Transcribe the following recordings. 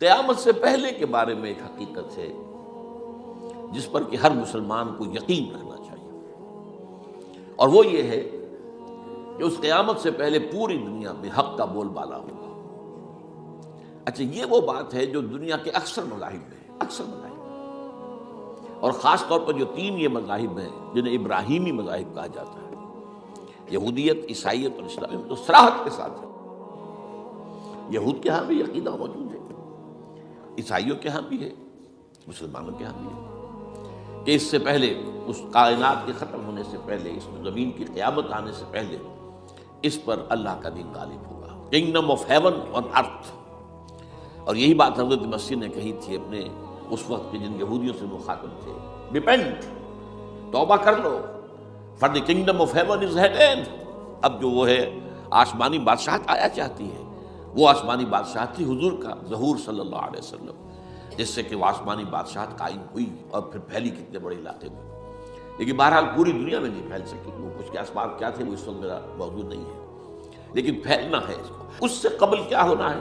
قیامت سے پہلے کے بارے میں ایک حقیقت ہے جس پر کہ ہر مسلمان کو یقین رکھنا چاہیے، اور وہ یہ ہے کہ اس قیامت سے پہلے پوری دنیا میں حق کا بول بالا ہوگا۔ اچھا، یہ وہ بات ہے جو دنیا کے اکثر مذاہب میں ہے، اکثر مذاہب میں، اور خاص طور پر جو تین یہ مذاہب ہیں جنہیں ابراہیمی مذاہب کہا جاتا ہے، یہودیت، عیسائیت اور اسلام، میں تو صراحت کے ساتھ ہے۔ یہود کے ہاں بھی عقیدہ موجود ہے، عیسائیوں کے ہاں بھی ہے، مسلمانوں کے ہاں بھی ہے، کہ اس سے پہلے، اس کائنات کے ختم ہونے سے پہلے، اس زمین کی قیامت آنے سے پہلے اس پر اللہ کا دین غالب ہوگا، کنگڈم آف ہیون آن ارتھ۔ اور یہی بات حضرت مسیح نے کہی تھی اپنے اس وقت کے جن یہودیوں سے مخاطب تھے، ریپینٹ، توبہ کر لو، for the kingdom of heaven is at hand. اب جو وہ ہے آسمانی بادشاہت آیا چاہتی ہے، وہ آسمانی بادشاہت تھی حضور کا ظہور صلی اللہ علیہ وسلم، جس سے کہ وہ آسمانی بادشاہت قائم ہوئی اور پھر پھیلی کتنے بڑے علاقے میں، لیکن بہرحال پوری دنیا میں نہیں پھیل سکی۔ وہ کچھ کے اسباب کیا تھے وہ اس وقت میرا موضوع نہیں ہے، لیکن پھیلنا ہے اس کو۔ اس سے قبل کیا ہونا ہے،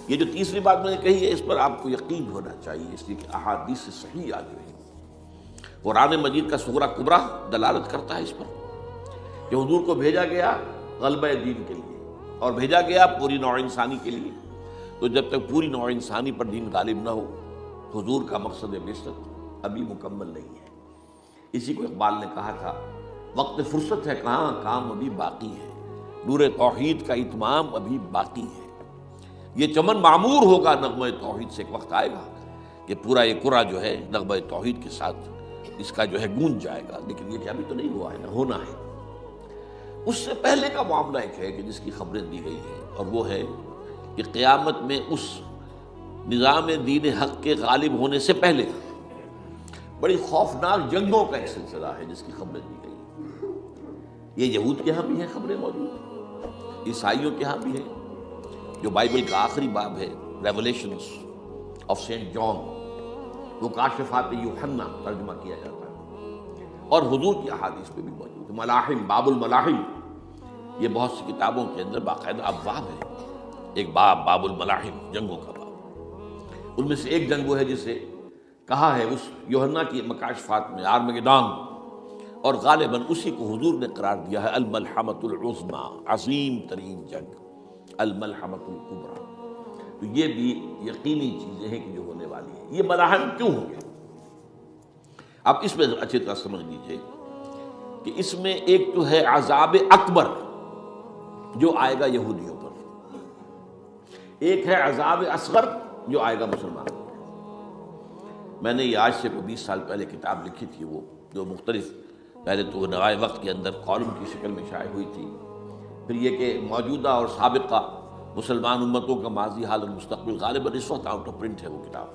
یہ جو تیسری بات میں نے کہی ہے، اس پر آپ کو یقین ہونا چاہیے، اس لیے کہ احادیث سے صحیح آ گئی۔ قرآن مجید کا سورہ کبریٰ دلالت کرتا ہے اس پر کہ حضور کو بھیجا گیا غلبہ دین کے لیے، اور بھیجا گیا پوری نوع انسانی کے لیے۔ تو جب تک پوری نوع انسانی پر دین غالب نہ ہو، حضور کا مقصد بعثت ابھی مکمل نہیں ہے۔ اسی کو اقبال نے کہا تھا، وقت فرصت ہے کہاں، کام ابھی باقی ہے، نور توحید کا اتمام ابھی باقی ہے۔ یہ چمن معمور ہوگا نغمہ توحید سے، ایک وقت آئے گا کہ پورا یہ قرآن جو ہے نغمہ توحید کے ساتھ اس کا جو ہے گونج جائے گا، لیکن یہ کہ ابھی تو نہیں ہوا ہے، نہ ہونا ہے۔ اس سے پہلے کا معاملہ ایک ہے کہ جس کی خبریں دی گئی ہیں، اور وہ ہے کہ قیامت میں اس نظام دین حق کے غالب ہونے سے پہلے بڑی خوفناک جنگوں کا ایک سلسلہ ہے جس کی خبریں دی گئی۔ یہ یہود کے ہاں بھی ہیں خبریں موجود، عیسائیوں کے ہاں بھی ہیں۔ جو بائبل کا آخری باب ہے، ریولیشنز آف سینٹ جان، وہ کاشفات یوحنا ترجمہ کیا جاتا ہے، اور حضور کی احادیث میں بھی موجود ہے۔ ملاحم، باب الملاحم، یہ بہت سی کتابوں کے اندر باقاعدہ ابواب ہے، ایک باب، باب الملاحم، جنگوں کا باب۔ ان میں سے ایک جنگ وہ ہے جسے کہا ہے اس یوحنا کی مکاشفات میں آرمگیدون، اور غالباً اسی کو حضور نے قرار دیا ہے الملحمۃ العظمیٰ، عظیم ترین جنگ، الملحمۃ الکبریٰ۔ تو یہ بھی یقینی چیزیں ہیں کہ جو ہونے والی ہیں۔ یہ ملاحم کیوں ہوں گے؟ اب اس میں اچھی طرح سمجھ لیجیے کہ اس میں ایک تو ہے عذاب اکبر جو آئے گا یہودیوں پر، ایک ہے عذاب اصغر جو آئے گا مسلمانوں پر۔ میں نے یہ آج سے 20 سال پہلے کتاب لکھی تھی، وہ جو مختلف، پہلے تو نوائے وقت کے اندر کالم کی شکل میں شائع ہوئی تھی، پھر یہ کہ موجودہ اور سابقہ مسلمان امتوں کا ماضی، حال اور مستقبل، غالباً اس وقت آؤٹ آف پرنٹ ہے وہ کتاب۔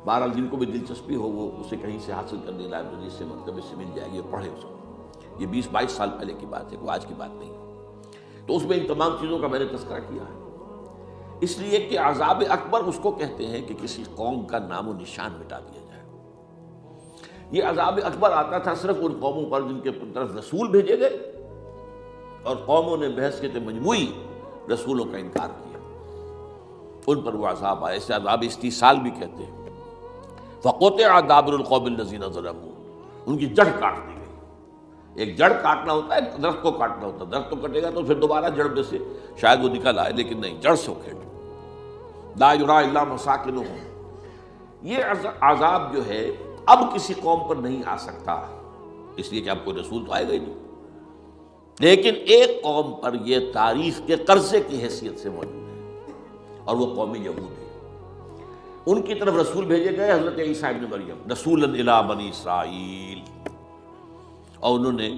بہرحال جن کو بھی دلچسپی ہو وہ اسے کہیں سے حاصل کرنے، لائبریری سے، مکتبے سے مل جائے گی اور پڑھے اس کو۔ یہ 20-22 سال پہلے کی بات ہے، کوئی آج کی بات نہیں۔ تو اس میں ان تمام چیزوں کا میں نے تذکرہ کیا ہے، اس لیے کہ عذاب اکبر اس کو کہتے ہیں کہ کسی قوم کا نام و نشان مٹا دیا جائے۔ یہ عذاب اکبر آتا تھا صرف ان قوموں پر جن کے طرف رسول بھیجے گئے اور قوموں نے بحثیت مجموعی رسولوں کا انکار کیا، ان پر وہ عذاب آئے۔ اسے عذاب استیصال بھی کہتے ہیں۔ فَقُطِعَ دَابِرُ الْقَوْمِ الَّذِينَ ظَلَمُوا، ان کی جڑ کاٹ دی گئی۔ ایک جڑ کاٹنا ہوتا ہے، درخت کو کاٹنا ہوتا ہے، درخت کو کٹے گا تو پھر دوبارہ جڑ میں سے شاید وہ نکل آئے، لیکن نہیں، جڑ سے اکھیڑ۔ لا یری الا مساکنہم، یہ عذاب جو ہے اب کسی قوم پر نہیں آ سکتا، اس لیے کہ اب کوئی رسول تو آئے گا ہی نہیں، لیکن ایک قوم پر یہ تاریخ کے قرضے کی حیثیت سے موجود ہے، اور وہ قوم یہود ہے۔ ان کی طرف رسول بھیجے گئے حضرت عیسیٰ ابن مریم، رسولا الی بنی اسرائیل، اور انہوں نے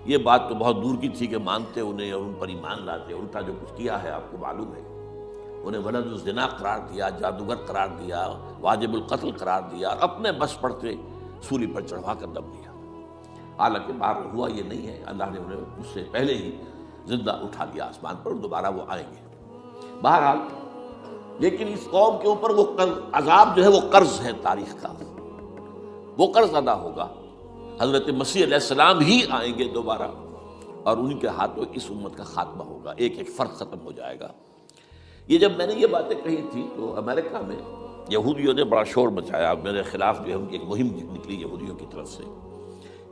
یہ بات تو بہت دور کی تھی کہ مانتے انہیں اور ان پر ایمان لاتے، الٹا جو کچھ کیا ہے آپ کو معلوم ہے۔ انہیں ولد الزنا قرار دیا، جادوگر قرار دیا، واجب القتل قرار دیا، اور اپنے بس پڑتے سولی پر چڑھوا کر دم دیا۔ حالانکہ بار ہوا یہ نہیں ہے، اللہ نے انہیں اس سے پہلے ہی زندہ اٹھا دیا آسمان پر، دوبارہ وہ آئیں گے۔ بہرحال لیکن اس قوم کے اوپر وہ عذاب جو ہے وہ قرض ہے تاریخ کا، وہ قرض ادا ہوگا۔ حضرت مسیح علیہ السلام ہی آئیں گے دوبارہ، اور ان کے ہاتھوں اس امت کا خاتمہ ہوگا، ایک ایک فرد ختم ہو جائے گا۔ یہ جب میں نے یہ باتیں کہی تھی تو امریکہ میں یہودیوں نے بڑا شور مچایا، میرے خلاف جو ہے ان کی ایک مہم نکلی یہودیوں کی طرف سے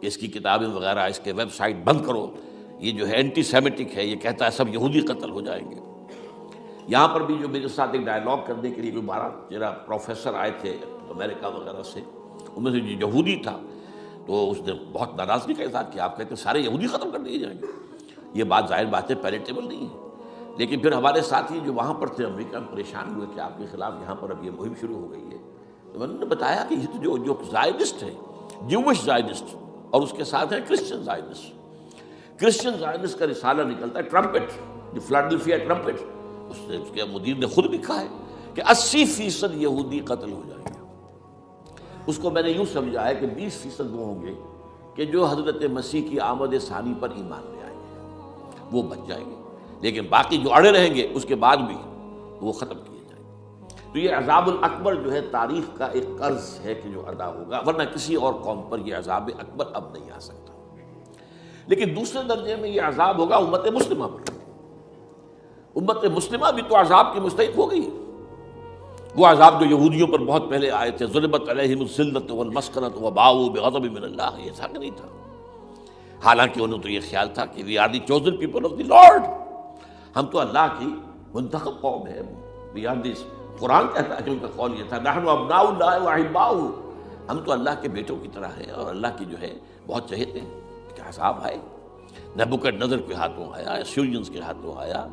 کہ اس کی کتابیں وغیرہ، اس کے ویب سائٹ بند کرو، یہ جو ہے اینٹی سیمیٹک ہے، یہ کہتا ہے سب یہودی قتل ہو جائیں گے۔ یہاں پر بھی جو میرے ساتھ ایک ڈائلاگ کرنے کے لیے کوئی 12-13 پروفیسر آئے تھے امریکہ وغیرہ سے، ان میں سے جو یہودی تھا تو اس نے بہت ناراضگی کا اظہار کیا، آپ کہتے ہیں سارے یہودی ختم کر دیے جائیں گے، یہ بات ظاہر بات ہے پیلیٹیبل نہیں ہے۔ لیکن پھر ہمارے ساتھی جو وہاں پر تھے امریکہ میں پریشان ہوئے کہ آپ کے خلاف یہاں پر اب یہ مہم شروع ہو گئی ہے، تو میں نے بتایا کہ یہ تو جو زائنسٹ ہے، جوش زائنسٹ، اور اس کے ساتھ ہیں کرسچن زائنسٹ۔ کرسچن زائنسٹ کا رسالہ نکلتا ہے ٹرمپٹ، دی فلاڈلفیا ٹرمپٹ، اس کے مدیر نے خود لکھا ہے کہ 80% یہودی قتل ہو جائیں گے۔ اس کو میں نے یوں سمجھا ہے کہ 20% وہ ہوں گے کہ جو حضرت مسیح کی آمد ثانی پر ایمان لے آئیں گے، وہ بچ جائیں گے، لیکن باقی جو اڑے رہیں گے اس کے بعد بھی وہ ختم کیے جائیں گے۔ تو یہ عذاب الاکبر جو ہے تاریخ کا ایک قرض ہے کہ جو ادا ہوگا، ورنہ کسی اور قوم پر یہ عذاب اکبر اب نہیں آ سکتا۔ لیکن دوسرے درجے میں یہ عذاب ہوگا امت مسلمہ پر۔ امت مسلمہ بھی تو عذاب کی مستحق ہو گئی۔ وہ عذاب جو یہودیوں پر بہت پہلے آئے تھے، ضربت علیہم الذلۃ والمسکنۃ وباؤوا بغضب من اللہ، یہ ایسا نہیں تھا۔ حالانکہ انہوں تو یہ خیال تھا کہ we are the chosen people of the lord, ہم تو اللہ کی منتخب قوم ہے، وی آر دس۔ قرآن کہتا ہے کہ ان کا قول یہ تھا نحن ابناء اللہ واحباؤہ، ہم تو اللہ کے بیٹوں کی طرح ہیں اور اللہ کی جو ہے بہت چہیتے ہیں۔ کہ عذاب آئے، نبوکدنضر کے ہاتھوں آیا، اسیرینز کے ہاتھوں آیا،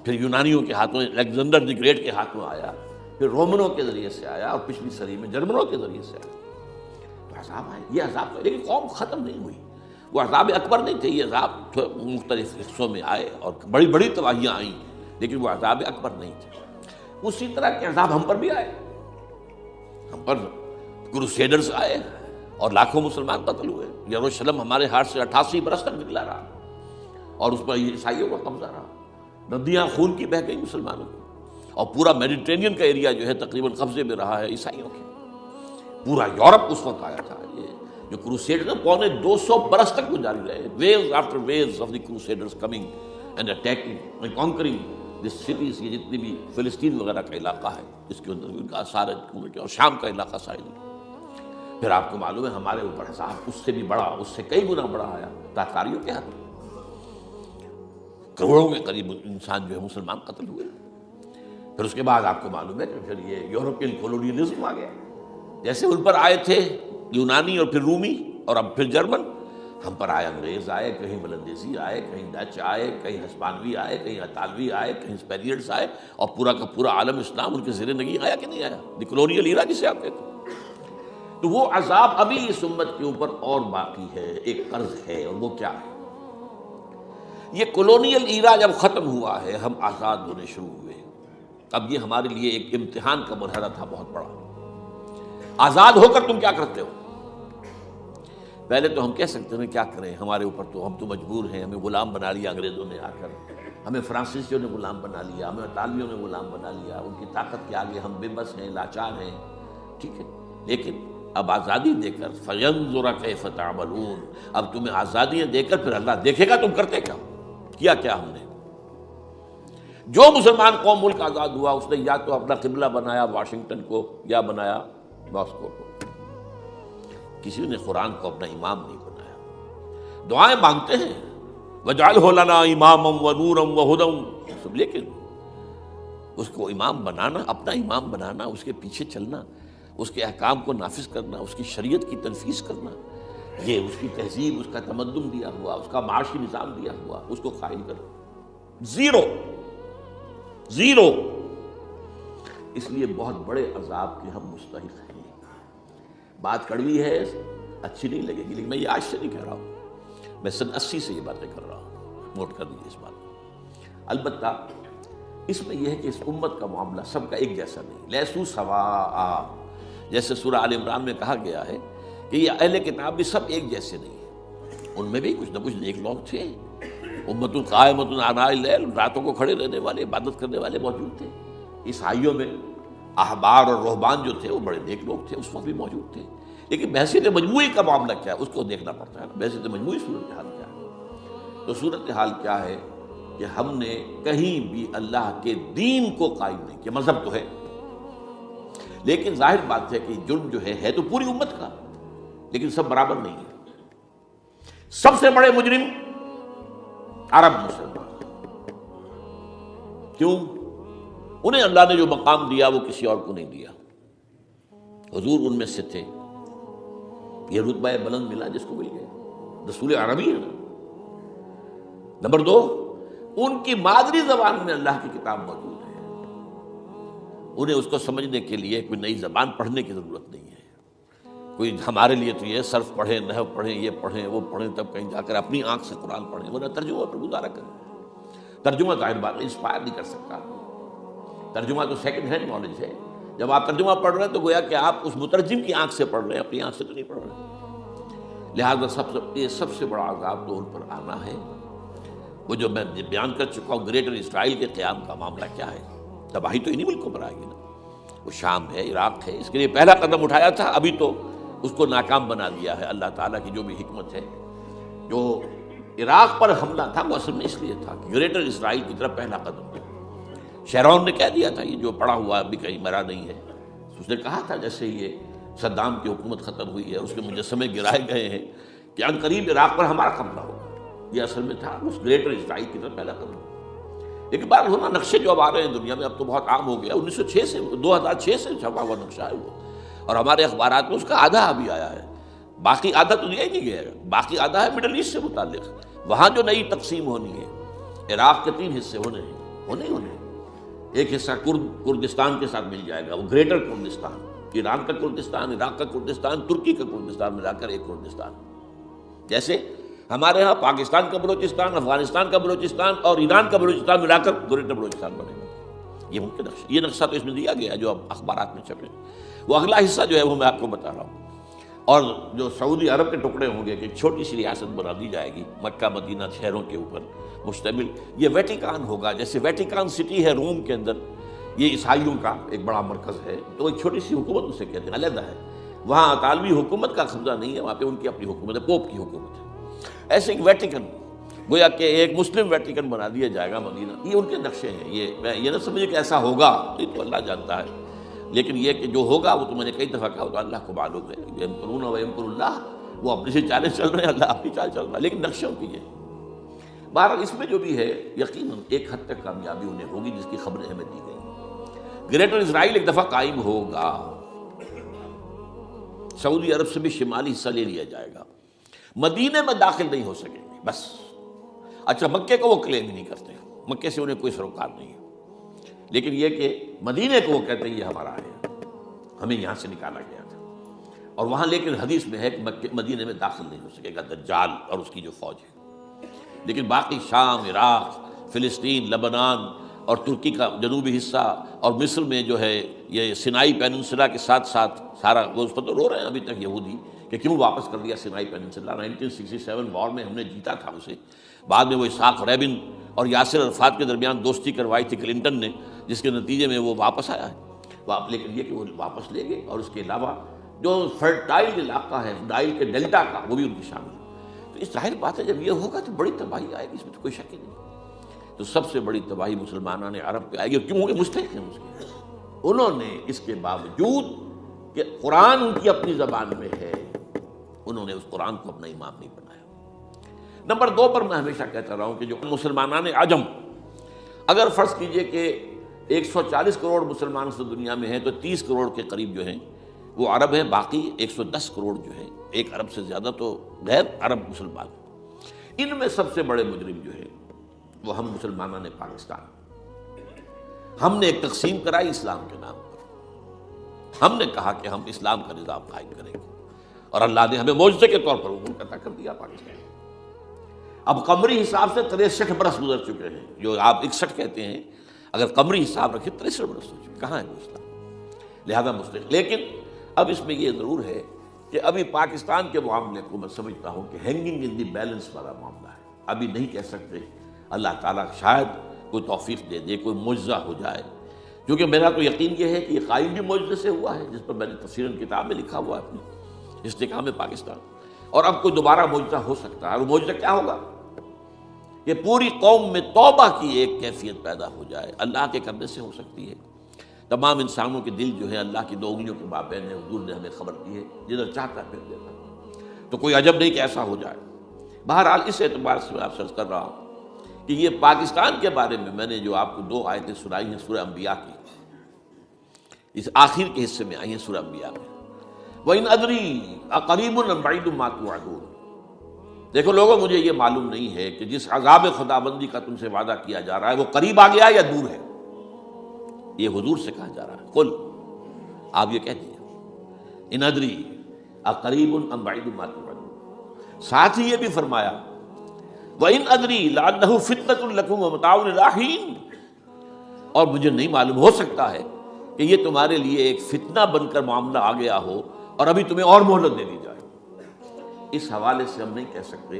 پھر یونانیوں کے ہاتھوں، الیگزینڈر دی گریٹ کے ہاتھوں آیا، پھر رومنوں کے ذریعے سے آیا، اور پچھلی صدی میں جرمنوں کے ذریعے سے آیا۔ تو عذاب آئے، یہ عذاب تو، لیکن قوم ختم نہیں ہوئی۔ وہ عذاب اکبر نہیں تھے، یہ عذاب مختلف حصوں میں آئے اور بڑی بڑی تباہیاں آئیں، لیکن وہ عذاب اکبر نہیں تھے۔ اسی طرح کے عذاب ہم پر بھی آئے، ہم پر کروسیڈرز آئے اور لاکھوں مسلمان قتل ہوئے۔ یروشلم ہمارے ہاتھ سے 88 برس تک نکلا رہا اور اس پر عیسائیوں کا قبضہ رہا، ندیاں خون کی بہہ گئی مسلمانوں کی، اور پورا میڈیٹرینین کا ایریا جو ہے تقریباً قبضے میں رہا ہے عیسائیوں کے۔ پورا یورپ اس وقت آیا تھا۔ یہ جو کروسیڈر 250 برس تک وہ جاری رہے، waves after waves of the crusaders coming and attacking and conquering this cities. یہ جتنی بھی فلسطین وغیرہ کا علاقہ ہے اس کے اندر ان کا آثار ہے، اور شام کا علاقہ ساحلی۔ پھر آپ کو معلوم ہے ہمارے اوپر عذاب اس سے بھی بڑا، اس سے کئی گنا بڑا آیا تاتاریوں کے ہاتھ، کروڑوں کے قریب انسان جو ہے مسلمان قتل ہوئے۔ پھر اس کے بعد آپ کو معلوم ہے کہ پھر یہ یورپین کولونیلزم آ گیا، جیسے ان پر آئے تھے یونانی اور پھر رومی اور اب پھر جرمن، ہم پر آئے انگریز آئے، کہیں بلندیزی آئے، کہیں ڈچ آئے، کہیں ہسپانوی آئے، کہیں اطالوی آئے، کہیں اسپینیئرز آئے، اور پورا کا پورا عالم اسلام ان کے زیر نگی آیا کہ نہیں آیا، دی کولونیل ایرا جسے آپ کہتے ہیں۔ تو وہ عذاب ابھی اس امت کے اوپر اور باقی ہے، ایک قرض ہے، اور وہ کیا ہے؟ یہ کولونیل ایرا جب ختم ہوا ہے، ہم آزاد ہونے شروع ہوئے، اب یہ ہمارے لیے ایک امتحان کا مرحلہ تھا بہت بڑا۔ آزاد ہو کر تم کیا کرتے ہو؟ پہلے تو ہم کہہ سکتے ہیں کیا کریں، ہمارے اوپر تو ہم تو مجبور ہیں، ہمیں غلام بنا لیا انگریزوں نے آ کر، ہمیں فرانسیسیوں نے غلام بنا لیا، ہمیں اطالویوں نے غلام بنا لیا، ان کی طاقت کے آگے ہم بے بس ہیں، لاچار ہیں، ٹھیک ہے۔ لیکن اب آزادی دے کر فَيَنظُرَ كَيْفَ تَعْمَلُونَ، اب تمہیں آزادیاں دے کر پھر اللہ دیکھے گا تم کرتے کیا کیا ہم نے۔ جو مسلمان قوم ملک آزاد ہوا اس نے یا تو اپنا قبلہ بنایا واشنگٹن کو یا بنایا ماسکو کو، کسی نے قرآن کو اپنا امام نہیں بنایا۔ دعائیں مانگتے ہیں وَاجْعَلْهُ لَنَا إِمَامًا وَنُورًا وَهُدًى، لیکن اس کو امام بنانا، اپنا امام بنانا، اس کے پیچھے چلنا، اس کے احکام کو نافذ کرنا، اس کی شریعت کی تنفیذ کرنا، یہ اس کی تہذیب، اس کا تمدن دیا ہوا، اس کا معاشی نظام دیا ہوا، اس کو قائم کرنا، زیرو۔ اس لیے بہت بڑے عذاب کے ہم مستحق ہیں۔ بات کڑوی ہے، اچھی نہیں لگے گی، لیکن میں یہ آج سے نہیں کہہ رہا ہوں، میں سن 80 سے یہ باتیں کر رہا ہوں، نوٹ کر دیجیے اس بات کو۔ البتہ اس میں یہ ہے کہ اس امت کا معاملہ سب کا ایک جیسا نہیں، لیسو سواء، جیسے سورہ آل عمران میں کہا گیا ہے کہ یہ اہل کتاب بھی سب ایک جیسے نہیں ہیں، ان میں بھی کچھ نہ کچھ نیک لوگ تھے، امت قائمۃ آناء اللیل، راتوں کو کھڑے رہنے والے، عبادت کرنے والے موجود تھے۔ عیسائیوں میں احبار اور رہبان جو تھے وہ بڑے نیک لوگ تھے، اس وقت بھی موجود تھے، لیکن بحثیت مجموعی کا معاملہ کیا ہے اس کو دیکھنا پڑتا ہے نا، بحثیت مجموعی صورتحال کیا ہے۔ تو صورتحال کیا ہے کہ ہم نے کہیں بھی اللہ کے دین کو قائم نہیں کیا. مذہب تو ہے لیکن ظاہر بات ہے کہ جرم جو ہے تو پوری امت کا، لیکن سب برابر نہیں ہے. سب سے بڑے مجرم عرب مسلمان. کیوں؟ انہیں اللہ نے جو مقام دیا وہ کسی اور کو نہیں دیا. حضور ان میں سے تھے، یہ رتبہ بلند ملا جس کو مل گیا، رسول عربی ہے نا. نمبر دو، ان کی مادری زبان میں اللہ کی کتاب موجود ہے، انہیں اس کو سمجھنے کے لیے کوئی نئی زبان پڑھنے کی ضرورت نہیں ہے. کوئی ہمارے لیے تو یہ صرف پڑھیں، نحو پڑھیں، یہ پڑھیں، وہ پڑھیں، تب کہیں جا کر اپنی آنکھ سے قرآن پڑھیں، ورنہ ترجمہ پر گزارا کریں. ترجمہ ظاہر بات انسپائر نہیں کر سکتا. ترجمہ تو سیکنڈ ہینڈ نالج ہے. جب آپ ترجمہ پڑھ رہے ہیں تو گویا کہ آپ اس مترجم کی آنکھ سے پڑھ رہے ہیں، اپنی آنکھ سے تو نہیں پڑھ رہے. لہٰذا سب سے بڑا عذاب تو ان پر آنا ہے. وہ جو میں بیان کر چکا ہوں گریٹر اسرائیل کے قیام کا معاملہ کیا ہے، تباہی تو انہی ملکوں پر آئے گی نا. وہ شام ہے، عراق ہے، اس کے لیے پہلا قدم اٹھایا تھا، ابھی تو اس کو ناکام بنا دیا ہے. اللہ تعالیٰ کی جو بھی حکمت ہے. جو عراق پر حملہ تھا وہ اصل میں اس لیے تھا کہ گریٹر اسرائیل کی طرف پہلا قدم تھا. شیرون نے کہہ دیا تھا یہ جو پڑا ہوا ابھی کہیں مرا نہیں ہے. اس نے کہا تھا جیسے یہ صدام کی حکومت ختم ہوئی ہے، اس کے مجسمے گرائے گئے ہیں، کہ ان قریب عراق پر ہمارا قبضہ ہوگا. یہ اصل میں تھا اس گریٹر اسرائیل کی طرف پہلا قدم. ایک بار ہونا نقشے جو اب آ رہے ہیں دنیا میں، اب تو بہت عام ہو گیا. 1906 سے 2006 سے چھپا ہوا نقشہ ہے وہ، اور ہمارے اخبارات میں اس کا آدھا ابھی آیا ہے. باقی آدھا تو دیا ہی نہیں گیا ہے. باقی آدھا ہے مڈل ایسٹ سے متعلق. وہاں جو نئی تقسیم ہونی ہے، عراق کے 3 حصے ہونے ہیں. ایک حصہ کردستان کے ساتھ مل جائے گا، وہ گریٹر کردستان، ایران کا کردستان، عراق کا کردستان، ترکی کا کردستان ملا کر ایک کردستان. جیسے ہمارے ہاں پاکستان کا بلوچستان، افغانستان کا بلوچستان اور ایران کا بلوچستان ملا کر گریٹر بلوچستان بنے گا. یہ ممکن نقشہ، یہ نقشہ تو اس میں دیا گیا ہے جو اب اخبارات میں چھپے. وہ اگلا حصہ جو ہے وہ میں آپ کو بتا رہا ہوں. اور جو سعودی عرب کے ٹکڑے ہوں گے کہ ایک چھوٹی سی ریاست بنا دی جائے گی مکہ مدینہ شہروں کے اوپر مشتمل. یہ ویٹیکان ہوگا، جیسے ویٹیکان سٹی ہے روم کے اندر، یہ عیسائیوں کا ایک بڑا مرکز ہے. تو ایک چھوٹی سی حکومت اسے کہتے ہیں، علیحدہ ہے. وہاں اطالوی حکومت کا قبضہ نہیں ہے، وہاں پہ ان کی اپنی حکومت ہے، پوپ کی حکومت ہے. ایسے ایک ویٹیکن، گویا کہ ایک مسلم ویٹیکن بنا دیا جائے گا مدینہ. یہ ان کے نقشے ہیں. یہ نہ سمجھے کہ ایسا ہوگا، یہ تو اللہ جانتا ہے. لیکن یہ کہ جو ہوگا وہ تو میں نے کئی دفعہ کہا، تو اللہ کو معلوم ہے. یمکرون و یمکر اللہ، وہ اپنی سے چالیں چل رہے ہیں، اللہ اپنی چال چل رہا ہے، لیکن نقشوں کی ہے. بہرحال اس میں جو بھی ہے یقیناً ایک حد تک کامیابی انہیں ہوگی جس کی خبریں ہمیں دی گئی. گریٹر اسرائیل ایک دفعہ قائم ہوگا. سعودی عرب سے بھی شمالی حصہ لے لیا جائے گا. مدینے میں داخل نہیں ہو سکیں گے بس. اچھا مکے کو وہ کلیم ہی نہیں کرتے، مکے سے انہیں کوئی سروکار نہیں ہے. لیکن یہ کہ مدینے کو وہ کہتے ہیں یہ ہمارا ہے، ہمیں یہاں سے نکالا گیا تھا. اور وہاں لیکن حدیث میں ہے کہ مدینے میں داخل نہیں ہو سکے گا دجال اور اس کی جو فوج ہے. لیکن باقی شام، عراق، فلسطین، لبنان اور ترکی کا جنوبی حصہ اور مصر میں جو ہے یہ سینائی پیننسلا کے ساتھ ساتھ سارا، وہ اس پر تو رو رہے ہیں ابھی تک یہودی کہ کیوں واپس کر دیا سینائی پیننسلا. 1967 وار میں ہم نے جیتا تھا اسے. بعد میں وہ اسحاق ریبن اور یاسر عرفات کے درمیان دوستی کروائی تھی کلنٹن نے، جس کے نتیجے میں وہ واپس آیا ہے. لیکن یہ کہ وہ واپس لے گئے. اور اس کے علاوہ جو فرٹائل علاقہ ہے نائل کے ڈیلٹا کا، وہ بھی ان کی شامل ہے. تو اس ظاہر بات ہے جب یہ ہوگا تو بڑی تباہی آئے گی، اس میں تو کوئی شک ہی نہیں. تو سب سے بڑی تباہی مسلمانان عرب پہ آئے گی. کیوں؟ کہ مستحق ہیں اس کے. انہوں نے اس کے باوجود کہ قرآن ان کی اپنی زبان میں ہے، انہوں نے اس قرآن کو اپنا امام نہیں بنایا. نمبر 2 پر میں ہمیشہ کہتا رہا ہوں کہ جو مسلمانان عجم، اگر فرض کیجئے کہ 140 کروڑ مسلمان اس دنیا میں ہیں تو 30 کروڑ کے قریب جو ہیں وہ عرب ہیں، باقی 110 کروڑ جو ہیں، 1 ارب سے زیادہ تو غیر عرب مسلمان. ان میں سب سے بڑے مجرم جو ہے وہ ہم مسلمانوں نے پاکستان. ہم نے ایک تقسیم کرائی اسلام کے نام پر. ہم نے کہا کہ ہم اسلام کا نظام قائم کریں گے، اور اللہ نے ہمیں معجزے کے طور پر وہ ملک عطا کر دیا پاکستان. اب قمری حساب سے 63 برس گزر چکے ہیں، جو آپ 61 کہتے ہیں، اگر قمری حساب رکھیں 63 برس ہو چکے. کہاں ہے وہ اسلام؟ لہذا مسلم. لیکن اب اس میں یہ ضرور ہے کہ ابھی پاکستان کے معاملے کو میں سمجھتا ہوں کہ ہینگنگ ان دی بیلنس والا معاملہ ہے. ابھی نہیں کہہ سکتے. اللہ تعالیٰ شاید کوئی توفیق دے دے، کوئی معجزہ ہو جائے. کیونکہ میرا تو یقین یہ ہے کہ یہ قائم بھی معجزے سے ہوا ہے، جس پر میں نے تفسیراً کتاب میں لکھا ہوا ہے اپنی استحکام پاکستان. اور اب کوئی دوبارہ معجزہ ہو سکتا ہے. اور معجزہ کیا ہوگا؟ کہ پوری قوم میں توبہ کی ایک کیفیت پیدا ہو جائے، اللہ کے کرنے سے ہو سکتی ہے۔ تمام انسانوں کے دل جو ہے اللہ کی 2 انگلیوں کے مابین ہے، حضور نے ہمیں خبر دی ہے، جدھر چاہتا ہے پھر دیتا ہے، تو کوئی عجب نہیں کہ ایسا ہو جائے۔ بہرحال اس اعتبار سے میں آپ سے عرض کر رہا ہوں کہ یہ پاکستان کے بارے میں نے جو آپ کو 2 آیتیں سنائی ہیں سورہ انبیاء کی، اس آخر کے حصے میں آئی ہیں سورہ انبیاء میں، وَإِنْ أَدْرِي أَقَرِيبٌ أَمْ بَعِيدٌ مَا تُوعَدُونَ۔ دیکھو لوگوں، مجھے یہ معلوم نہیں ہے کہ جس عذاب خداوندی کا تم سے وعدہ کیا جا رہا ہے وہ قریب آ گیا یا دور ہے۔ یہ حضور سے کہا جا رہا ہے، قل، آپ یہ کہہ دیجیے، ان ادری اقریب ام بعید ما توعدون۔ ساتھ ہی یہ بھی فرمایا وَإِنْ أَدْرِي لَعَلَّهُ فِتْنَةٌ لَكُمْ وَمَتَاعٌ إِلَىٰ حِينٍ، اور مجھے نہیں معلوم، ہو سکتا ہے کہ یہ تمہارے لیے ایک فتنہ بن کر معاملہ آ گیا ہو اور ابھی تمہیں اور مہلت دے دی جائے۔ اس حوالے سے ہم نہیں کہہ سکتے،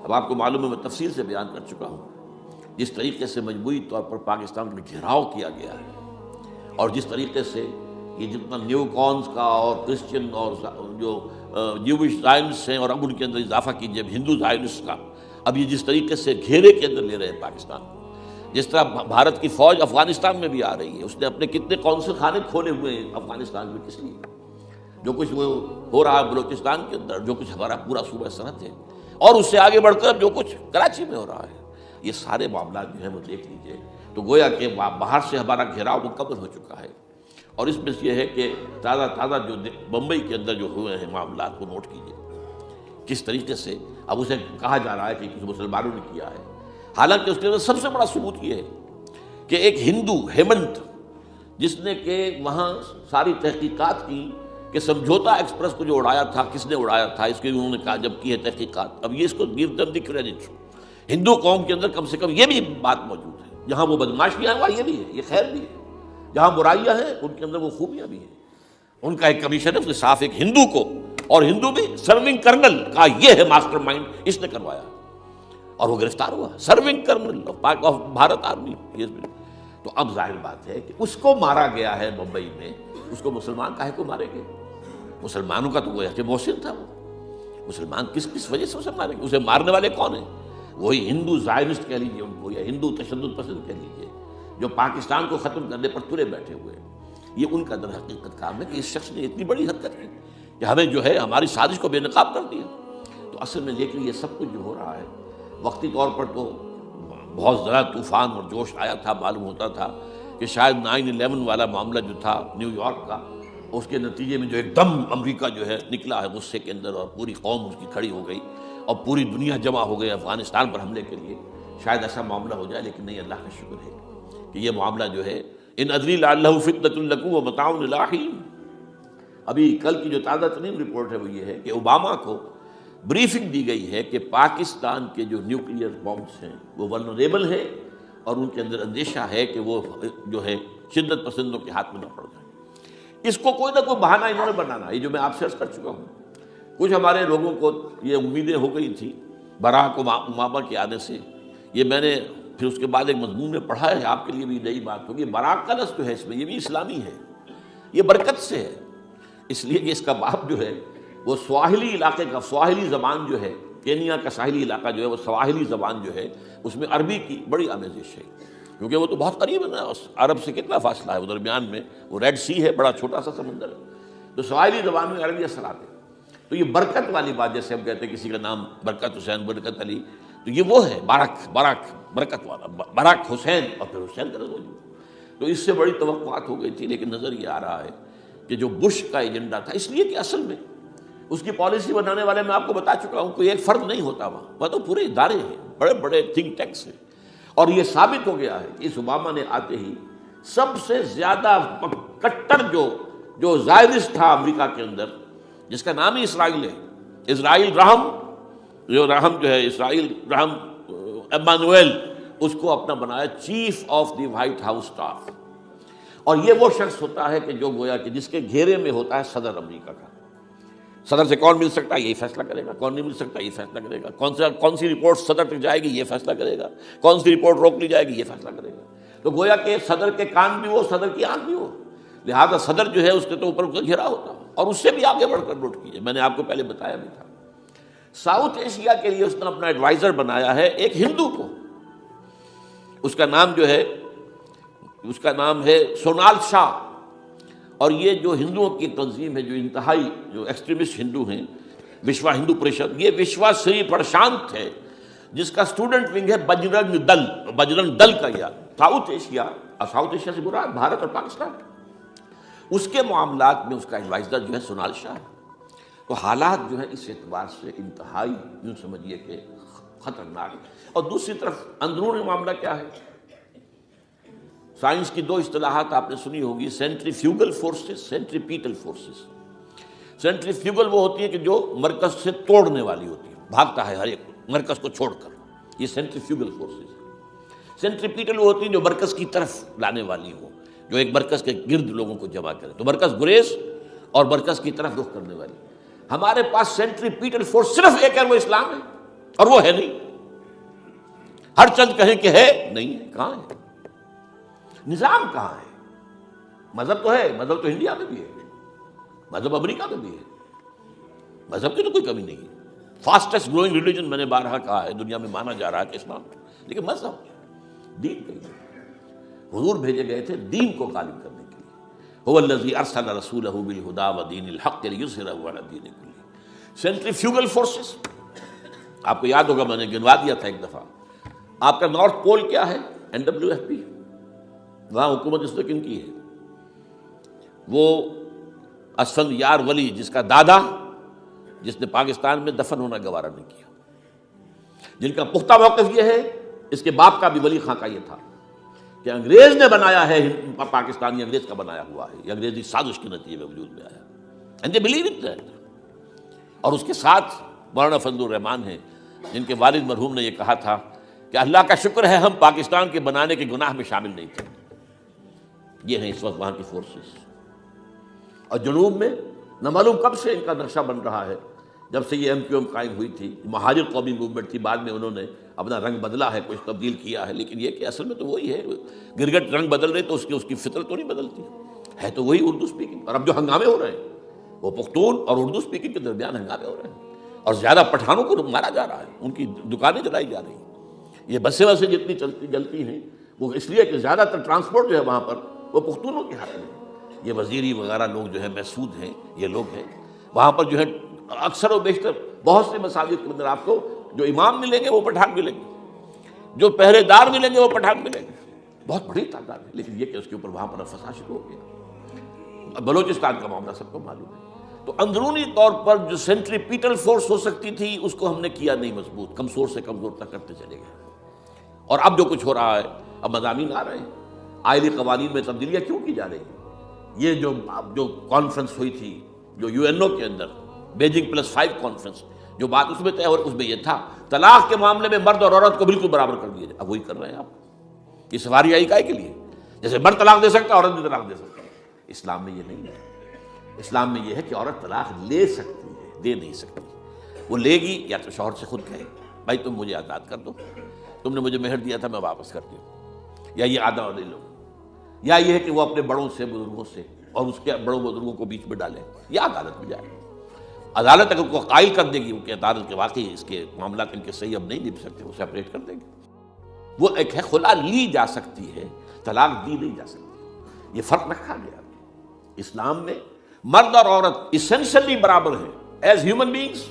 اب آپ کو معلوم ہے میں تفصیل سے بیان کر چکا ہوں جس طریقے سے مجموعی طور پر پاکستان کا گھیراؤ کیا گیا ہے، اور جس طریقے سے یہ جتنا نیو کونس کا اور کرسچن اور جو جیوش زائنسٹ ہیں، اور اب ان کے اندر اضافہ کیجیے ہندو زائنسٹ کا، اب یہ جس طریقے سے گھیرے کے اندر لے رہے ہیں پاکستان، جس طرح بھارت کی فوج افغانستان میں بھی آ رہی ہے، اس نے اپنے کتنے قونصل خانے کھولے ہوئے ہیں افغانستان میں، کس لیے؟ جو کچھ وہ ہو رہا ہے بلوچستان کے اندر، جو کچھ ہمارا پورا صوبہ سرحد ہے، اور اس سے آگے بڑھ کر جو کچھ کراچی میں ہو رہا ہے، یہ سارے معاملات جو ہیں وہ دیکھ لیجیے تو گویا کہ باہر سے ہمارا گھیراؤ مکمل ہو چکا ہے، اور اس میں یہ ہے کہ تازہ جو بمبئی کے اندر جو ہوئے ہیں معاملات کو نوٹ کیجیے کس طریقے سے اب اسے کہا جا رہا ہے کہ کسی مسلمانوں نے کیا ہے، حالانکہ اس کے اندر سب سے بڑا ثبوت یہ ہے کہ ایک ہندو ہیمنت، جس نے کہ وہاں ساری تحقیقات کی کہ سمجھوتا ایکسپریس کو جو اڑایا تھا کس نے اڑایا تھا، اس کے انہوں نے کہا جب کی ہے تحقیقات، اب یہ اس کو گیو دم دی کریڈٹ، ہندو قوم کے اندر کم سے کم یہ بھی بات موجود ہے، جہاں وہ بدماشیاں ہیں وہاں یہ بھی ہے، یہ خیر بھی ہے، جہاں برائیاں ہیں ان کے اندر وہ خوبیاں بھی ہیں۔ ان کا ایک کمیشن ہے، اس نے صاف ایک ہندو کو، اور ہندو بھی سرونگ کرنل کا، یہ ہے ماسٹر مائنڈ، اس نے کروایا، اور وہ گرفتار ہوا، serving kernel of Bharat army. تو اب ظاہر بات ہے کہ اس کو مارا گیا ہے ممبئی میں، اس کو مسلمان کاہے کو مارے گئے؟ مسلمانوں کا تو وہ ایسے محسن تھا، وہ مسلمان کس وجہ سے اسے مارے گئے؟ اسے مارنے والے کون ہیں؟ وہی ہندو زائنسٹ کہہ لیجیے ان کو، یا ہندو تشدد پسند کہہ لیجیے، جو پاکستان کو ختم کرنے پر تلے بیٹھے ہوئے ہیں۔ یہ ان کا در حقیقت کام ہے کہ اس شخص نے اتنی بڑی حرکت کی کہ ہمیں جو ہے ہماری سازش کو بے نقاب کر دیا۔ تو اصل میں لیکن یہ سب کچھ جو ہو رہا ہے وقتی طور پر تو بہت زیادہ طوفان اور جوش آیا تھا، معلوم ہوتا تھا کہ شاید 9/11 والا معاملہ جو تھا نیو یارک کا، اس کے نتیجے میں جو ایک دم امریکہ جو ہے نکلا ہے غصے کے اندر، اور پوری قوم اس کی کھڑی ہو گئی اور پوری دنیا جمع ہو گئی افغانستان پر حملے کے لیے، شاید ایسا معاملہ ہو جائے، لیکن نہیں، اللہ کا شکر ہے کہ یہ معاملہ جو ہے ان ادری لعلہ فتنۃ لکم ومتاع الی حین۔ ابھی کل کی جو تازہ ترین رپورٹ ہے وہ یہ ہے کہ اوباما کو بریفنگ دی گئی ہے کہ پاکستان کے جو نیوکلیئر بامز ہیں وہ ولنریبل ہیں، اور ان کے اندر اندیشہ ہے کہ وہ جو ہے شدت پسندوں کے ہاتھ میں نہ پڑ جائیں۔ اس کو کوئی نہ کوئی بہانہ انہوں نے بنانا، یہ جو میں آپ سے عرض کر چکا ہوں، کچھ ہمارے لوگوں کو یہ امیدیں ہو گئی تھی باراک اوباما کے آنے سے، یہ میں نے پھر اس کے بعد ایک مضمون میں پڑھا ہے، آپ کے لیے بھی نئی بات ہوگی، باراک کا لفظ جو ہے اس میں یہ بھی اسلامی ہے، یہ برکت سے ہے، اس لیے کہ اس کا باپ جو ہے وہ سواحلی علاقے کا، سواحلی زبان جو ہے، کینیا کا ساحلی علاقہ جو ہے وہ سواحلی زبان جو ہے اس میں عربی کی بڑی آمیزش ہے، کیونکہ وہ تو بہت قریب ہے نا، عرب سے کتنا فاصلہ ہے، وہ درمیان میں وہ ریڈ سی ہے، بڑا چھوٹا سا سمندر ہے، تو سواحلی زبان میں عربی اثرات ہے۔ تو یہ برکت والی بات، جیسے ہم کہتے ہیں کسی کا نام برکت حسین، برکت علی، تو یہ وہ ہے باراک برکت والا، باراک حسین، اور پھر حسین کا نام۔ تو اس سے بڑی توقعات ہو گئی تھی، لیکن نظر یہ آ رہا ہے کہ جو بش کا ایجنڈا تھا، اس لیے کہ اصل میں اس کی پالیسی بنانے والے میں آپ کو بتا چکا ہوں، کوئی ایک فرد نہیں ہوتا وہاں تو پورے ادارے ہیں، بڑے بڑے تھنک ٹینکس ہیں، اور یہ ثابت ہو گیا ہے کہ اس اوباما نے آتے ہی سب سے زیادہ کٹر جو زائرس تھا امریکہ کے اندر، جس کا نام ہی اسرائیل ہے، اسرائیل رحم جو ہے، اسرائیل رحم ایمانویل، اس کو اپنا بنایا chief of the white house staff, اور یہ وہ شخص ہوتا ہے کہ جو گویا کہ جس کے گھیرے میں ہوتا ہے صدر امریکہ کا۔ صدر سے کون مل سکتا ہے یہی فیصلہ کرے گا، کون نہیں مل سکتا یہ فیصلہ کرے گا، کون سی رپورٹ صدر تک جائے گی یہ فیصلہ کرے گا، کون سی رپورٹ روک لی جائے گی یہ فیصلہ کرے گا۔ تو گویا کہ صدر کے کان بھی ہو، صدر کی آنکھ بھی ہو، لہذا صدر جو ہے اس کے تو اوپر گھیرا ہوتا ہے، اور اس سے بھی آگے بڑھ کر نوٹ کیجیے، میں نے آپ کو پہلے بتایا بھی تھا، ساؤتھ ایشیا کے لیے اس نے اپنا ایڈوائزر بنایا ہے ایک ہندو کو، اس کا نام ہے سونال شاہ، اور یہ جو ہندوؤں کی تنظیم ہے، جو انتہائی جو ایکسٹریمسٹ ہندو ہیں، وشوا ہندو پریشد، یہ وشوا سری پرشانت ہے جس کا اسٹوڈنٹ ونگ ہے بجرنگ دل کا، یا ساؤتھ ایشیا، اور ساؤتھ ایشیا سے مراد بھارت اور پاکستان، اس کے معاملات میں اس کا ایڈوائزر جو ہے سونال شاہ ہے۔ تو حالات جو ہے اس اعتبار سے انتہائی یوں سمجھیے کہ خطرناک ہے۔ اور دوسری طرف اندرون معاملہ کیا ہے؟ سائنس کی دو اصطلاحات آپ نے سنی ہوگی، centrifugal forces, centripetal forces. Centrifugal وہ ہوتی ہے کہ جو مرکز سے توڑنے والی ہوتی ہے، بھاگتا ہے ہر ایک مرکز کو چھوڑ کر، یہ سینٹریفیوگل فورسز۔ سینٹریپیٹل وہ ہوتی ہے جو مرکز کی طرف لانے والی ہو، جو ایک مرکز کے گرد لوگوں کو جمع کرے، تو مرکز گریز اور مرکز کی طرف رخ کرنے والی۔ ہمارے پاس سینٹریپیٹل فورس صرف ایک ہے، وہ اسلام ہے، اور وہ ہے نہیں۔ ہر چند کہیں کہ ہے، نہیں ہے، کہاں ہے؟ نظام کہاں ہے؟ مذہب تو ہے، مذہب تو انڈیا میں بھی ہے، مذہب امریکہ میں بھی ہے، مذہب کی تو کوئی کمی نہیں ہے۔ فاسٹسٹ گروئنگ ریلیجن میں نے بارہا کہا ہے، دنیا میں مانا جا رہا ہے کہ اسلام ہے، لیکن مذہب دین نہیں ہے۔ حضور بھیجے گئے تھے دین کو غالب کرنے کے لیے، هو الذی ارسل رسولہ بالہدی ودین الحق لیظہرہ علی الدین کلہ۔ سینٹریفیوگل فورسز آپ کو یاد ہوگا، میں نے گنوا دیا تھا ایک دفعہ۔ آپ کا نارتھ پول کیا ہے؟ NWFP، وہاں حکومت اس وقت کن کی ہے؟ وہ اسفند یار ولی، جس کا دادا، جس نے پاکستان میں دفن ہونا گوارا نہیں کیا، جن کا پختہ موقف یہ ہے، اس کے باپ کا بھی ولی خاں کا یہ تھا کہ انگریز نے بنایا ہے پاکستان، یہ انگریز کا بنایا ہوا ہے، یہ انگریزی سازش کے نتیجے میں وجود میں آیا، and they believe it that. اور اس کے ساتھ مولانا فضل الرحمان ہیں، جن کے والد مرحوم نے یہ کہا تھا کہ اللہ کا شکر ہے ہم پاکستان کے بنانے کے گناہ میں شامل نہیں تھے۔ یہ ہیں اس وقت وہاں کی فورسز۔ اور جنوب میں نہ معلوم کب سے ان کا نقشہ بن رہا ہے، جب سے یہ MQM قائم ہوئی تھی، مہاجر قومی موومنٹ تھی، بعد میں انہوں نے اپنا رنگ بدلا ہے، کچھ تبدیل کیا ہے، لیکن یہ کہ اصل میں تو وہی ہے۔ گرگٹ رنگ بدل رہے تو اس کی فطرت تو نہیں بدلتی، ہے تو وہی اردو اسپیکنگ۔ اور اب جو ہنگامے ہو رہے ہیں وہ پختون اور اردو اسپیکنگ کے درمیان ہنگامے ہو رہے ہیں، اور زیادہ پٹھانوں کو مارا جا رہا ہے، ان کی دکانیں جلائی جا رہی ہیں۔ یہ بسیں جتنی جلتی ہیں وہ اس لیے کہ زیادہ تر ٹرانسپورٹ جو ہے وہاں پر وہ پختونوں کے ہاتھ میں۔ یہ وزیری وغیرہ لوگ جو ہے محسود ہیں، یہ لوگ ہیں وہاں پر جو ہے اکثر و بیشتر بہت سے مساجد کے اندر آپ کو جو امام ملیں گے وہ پٹھان ملیں گے، جو پہرے دار ملیں گے وہ پٹھان ملیں گے، بہت بڑی تعداد ہے۔ لیکن یہ کہ اس کے اوپر وہاں پر فساد شروع ہو گیا۔ بلوچستان کا معاملہ سب کو معلوم ہے۔ تو اندرونی طور پر جو سینٹریپیٹل فورس ہو سکتی تھی اس کو ہم نے کیا نہیں مضبوط، کمزور سے کمزور تک کرتے چلے گئے۔ اور اب جو کچھ ہو رہا ہے، اب مضامین آ رہے ہیں، آئلی قوانین میں تبدیلیاں کیوں کی جا رہی ہیں؟ یہ جو کانفرنس ہوئی تھی جو UNO کے اندر، بیجنگ +5 کانفرنس، جو بات اس میں طے ہو، اس میں یہ تھا طلاق کے معاملے میں مرد اور عورت کو بالکل برابر کر دیا جائے۔ اب وہی کر رہے ہیں آپ، یہ سواری آئی کائے کے لیے؟ جیسے مرد طلاق دے سکتا ہے عورت بھی طلاق دے سکتا ہے۔ اسلام میں یہ نہیں ہے۔ اسلام میں یہ ہے کہ عورت طلاق لے سکتی ہے، دے نہیں سکتی۔ وہ لے گی یا تو شوہر سے خود کہے بھائی تم مجھے آزاد کر دو، تم نے مجھے مہر دیا تھا میں واپس کرتی ہوں، یا یہ آدھا لے لو، یا یہ ہے کہ وہ اپنے بڑوں سے، بزرگوں سے، اور اس کے بڑوں بزرگوں کو بیچ میں ڈالے، یا عدالت میں جائے۔ عدالت اگر کو قائل کر دے گی کہ عدالت کے واقعی اس کے معاملات ان کے صحیح اب نہیں نبھ سکتے، وہ سیپریٹ کر دے گی۔ وہ ایک ہے خلا لی جا سکتی ہے، طلاق دی نہیں جا سکتی۔ یہ فرق رکھا گیا اسلام میں۔ مرد اور عورت اسینشلی برابر ہیں، as human beings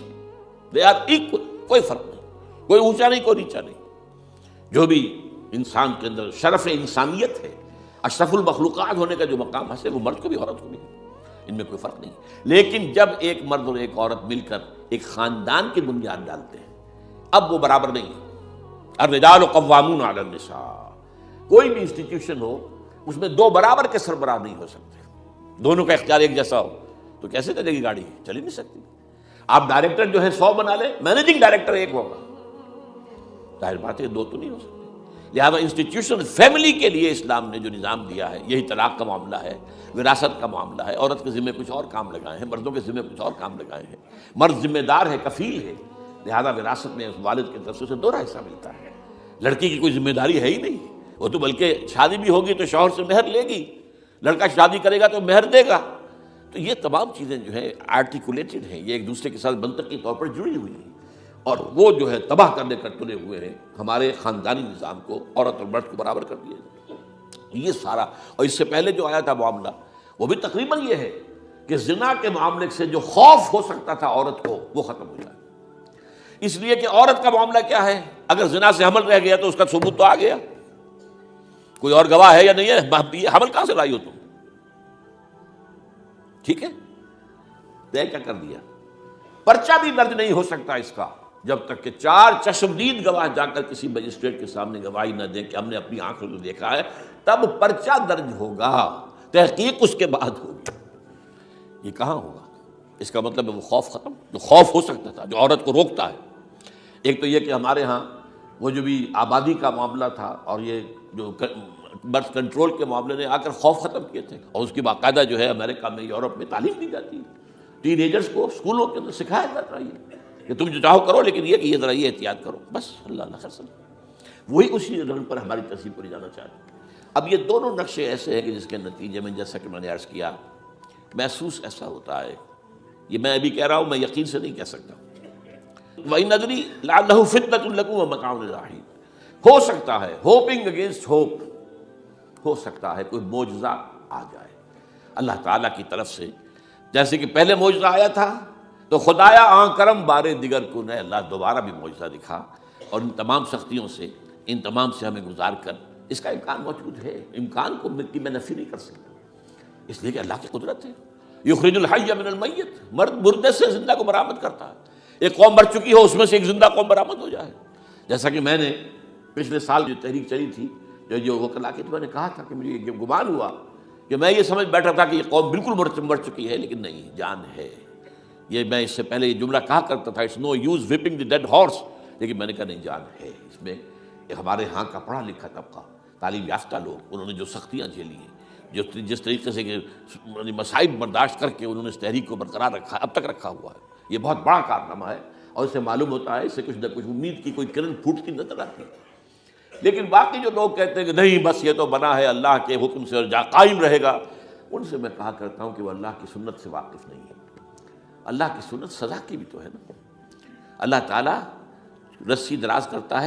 they are equal, کوئی فرق نہیں، کوئی اونچا نہیں، کوئی نیچا نہیں۔ جو بھی انسان کے اندر شرف انسانیت ہے، اشرف المخلوقات ہونے کا جو مقام حاصل ہے، وہ مرد کو بھی عورت کو بھی، ان میں کوئی فرق نہیں۔ لیکن جب ایک مرد اور ایک عورت مل کر ایک خاندان کی بنیاد ڈالتے ہیں، اب وہ برابر نہیں ہے۔ الرجال قوامون علی النساء، کوئی بھی انسٹیٹیوشن ہو اس میں دو برابر کے سربراہ نہیں ہو سکتے، دونوں کا اختیار ایک جیسا ہو تو کیسے چلے گی گاڑی؟ چل ہی نہیں سکتی۔ آپ ڈائریکٹر جو ہے 100 بنا لیں، مینیجنگ ڈائریکٹر ایک ہوگا، ظاہر بات ہے دو تو نہیں ہو سکتے۔ لہذا انسٹیٹیوشن فیملی کے لیے اسلام نے جو نظام دیا ہے، یہی طلاق کا معاملہ ہے، وراثت کا معاملہ ہے، عورت کے ذمہ کچھ اور کام لگائے ہیں، مردوں کے ذمہ کچھ اور کام لگائے ہیں۔ مرد ذمہ دار ہے، کفیل ہے، لہذا وراثت میں والد کی طرف سے اسے دوہرا حصہ ملتا ہے۔ لڑکی کی کوئی ذمہ داری ہے ہی نہیں، وہ تو بلکہ شادی بھی ہوگی تو شوہر سے مہر لے گی، لڑکا شادی کرے گا تو مہر دے گا۔ تو یہ تمام چیزیں جو ہیں آرٹیکولیٹڈ ہیں، یہ ایک دوسرے کے ساتھ منطقی طور پر جڑی ہوئی ہیں۔ اور وہ جو ہے تباہ کرنے کر تلے ہوئے ہیں ہمارے خاندانی نظام کو، عورت اور مرد کو برابر کر دیا۔ یہ سارا، اور اس سے پہلے جو آیا تھا معاملہ وہ بھی تقریباً یہ ہے کہ زنا کے معاملے سے جو خوف ہو سکتا تھا عورت کو وہ ختم ہو جائے، اس لیے کہ عورت کا معاملہ کیا ہے، اگر زنا سے حمل رہ گیا تو اس کا ثبوت تو آ گیا، کوئی اور گواہ ہے یا نہیں ہے، یہ حمل کہاں سے لائی ہو تم؟ ٹھیک ہے، طے کیا کر دیا، پرچہ بھی درج نہیں ہو سکتا اس کا جب تک کہ 4 چشمدید گواہ جا کر کسی مجسٹریٹ کے سامنے گواہی نہ دیں کہ ہم نے اپنی آنکھوں سے دیکھا ہے، تب پرچہ درج ہوگا، تحقیق اس کے بعد ہوگی۔ یہ کہاں ہوگا؟ اس کا مطلب ہے وہ خوف ختم، جو خوف ہو سکتا تھا، جو عورت کو روکتا ہے۔ ایک تو یہ کہ ہمارے ہاں وہ جو بھی آبادی کا معاملہ تھا اور یہ جو برتھ کنٹرول کے معاملے نے آ کر خوف ختم کیے تھے، اور اس کی باقاعدہ جو ہے امریکہ میں، یورپ میں تعلیم دی جاتی ہے، ٹین ایجرز کو اسکولوں کے اندر سکھایا جاتا ہے کہ تم جو چاہو کرو، لیکن یہ کہ یہ ذرا یہ احتیاط کرو، بس اللہ خیر سمجھ۔ وہی اسی رنگ پر ہماری تہذیب کو لے جانا چاہتے ہیں۔ اب یہ دونوں نقشے ایسے ہیں کہ جس کے نتیجے میں، جیسا کہ میں نے عرض کیا، محسوس ایسا ہوتا ہے، یہ میں ابھی کہہ رہا ہوں، میں یقین سے نہیں کہہ سکتا۔ وَإِنْ نَدْرِي لَعَلَّهُ فِتْنَةٌ لَكُمْ وَمَتَاعٌ إِلَىٰ حِينٍ، ہو سکتا ہے، ہوپنگ اگینسٹ ہوپ، ہو سکتا ہے کوئی معجزہ آ جائے اللہ تعالیٰ کی طرف سے، جیسے کہ پہلے معجزہ آیا تھا تو خدایا آن کرم بارے دیگر کو نے اللہ دوبارہ بھی معجزہ دکھا، اور ان تمام سختیوں سے، ان تمام سے ہمیں گزار کر، اس کا امکان موجود ہے، امکان کو مٹی میں نفی نہیں کر سکتا، اس لیے کہ اللہ کی قدرت ہے۔ یخرج الحی من المیت، مردے سے زندہ کو برآمد کرتا ہے۔ ایک قوم مر چکی ہو، اس میں سے ایک زندہ قوم برآمد ہو جائے، جیسا کہ میں نے پچھلے سال جو تحریک چلی تھی، جو وکلا کی، تو میں نے کہا تھا کہ مجھے یہ گمان ہوا کہ میں یہ سمجھ بیٹھا تھا کہ یہ قوم بالکل مر چکی ہے، لیکن نہیں، جان ہے۔ یہ میں اس سے پہلے یہ جملہ کہا کرتا تھا، it's no use whipping the dead horse, لیکن میں نے کہا نہیں، جان ہے اس میں۔ ہمارے ہاں کا پڑھا لکھا طبقہ، تعلیم یافتہ لوگ، انہوں نے جو سختیاں جھیلی ہیں، جس طریقے سے کہ مصائب برداشت کر کے انہوں نے اس تحریک کو برقرار رکھا، اب تک رکھا ہوا ہے، یہ بہت بڑا کارنامہ ہے، اور اس سے معلوم ہوتا ہے، اس سے کچھ نہ کچھ امید کی کوئی کرن پھوٹتی نظر آتی ہے۔ لیکن باقی جو لوگ کہتے ہیں کہ نہیں، بس یہ تو بنا ہے اللہ کے حکم سے اور قائم رہے گا، ان سے میں کہا کرتا ہوں کہ وہ اللہ کی سنت سے واقف نہیں ہے۔ اللہ کی سنت سزا کی بھی تو ہے نا، اللہ تعالیٰ رسی دراز کرتا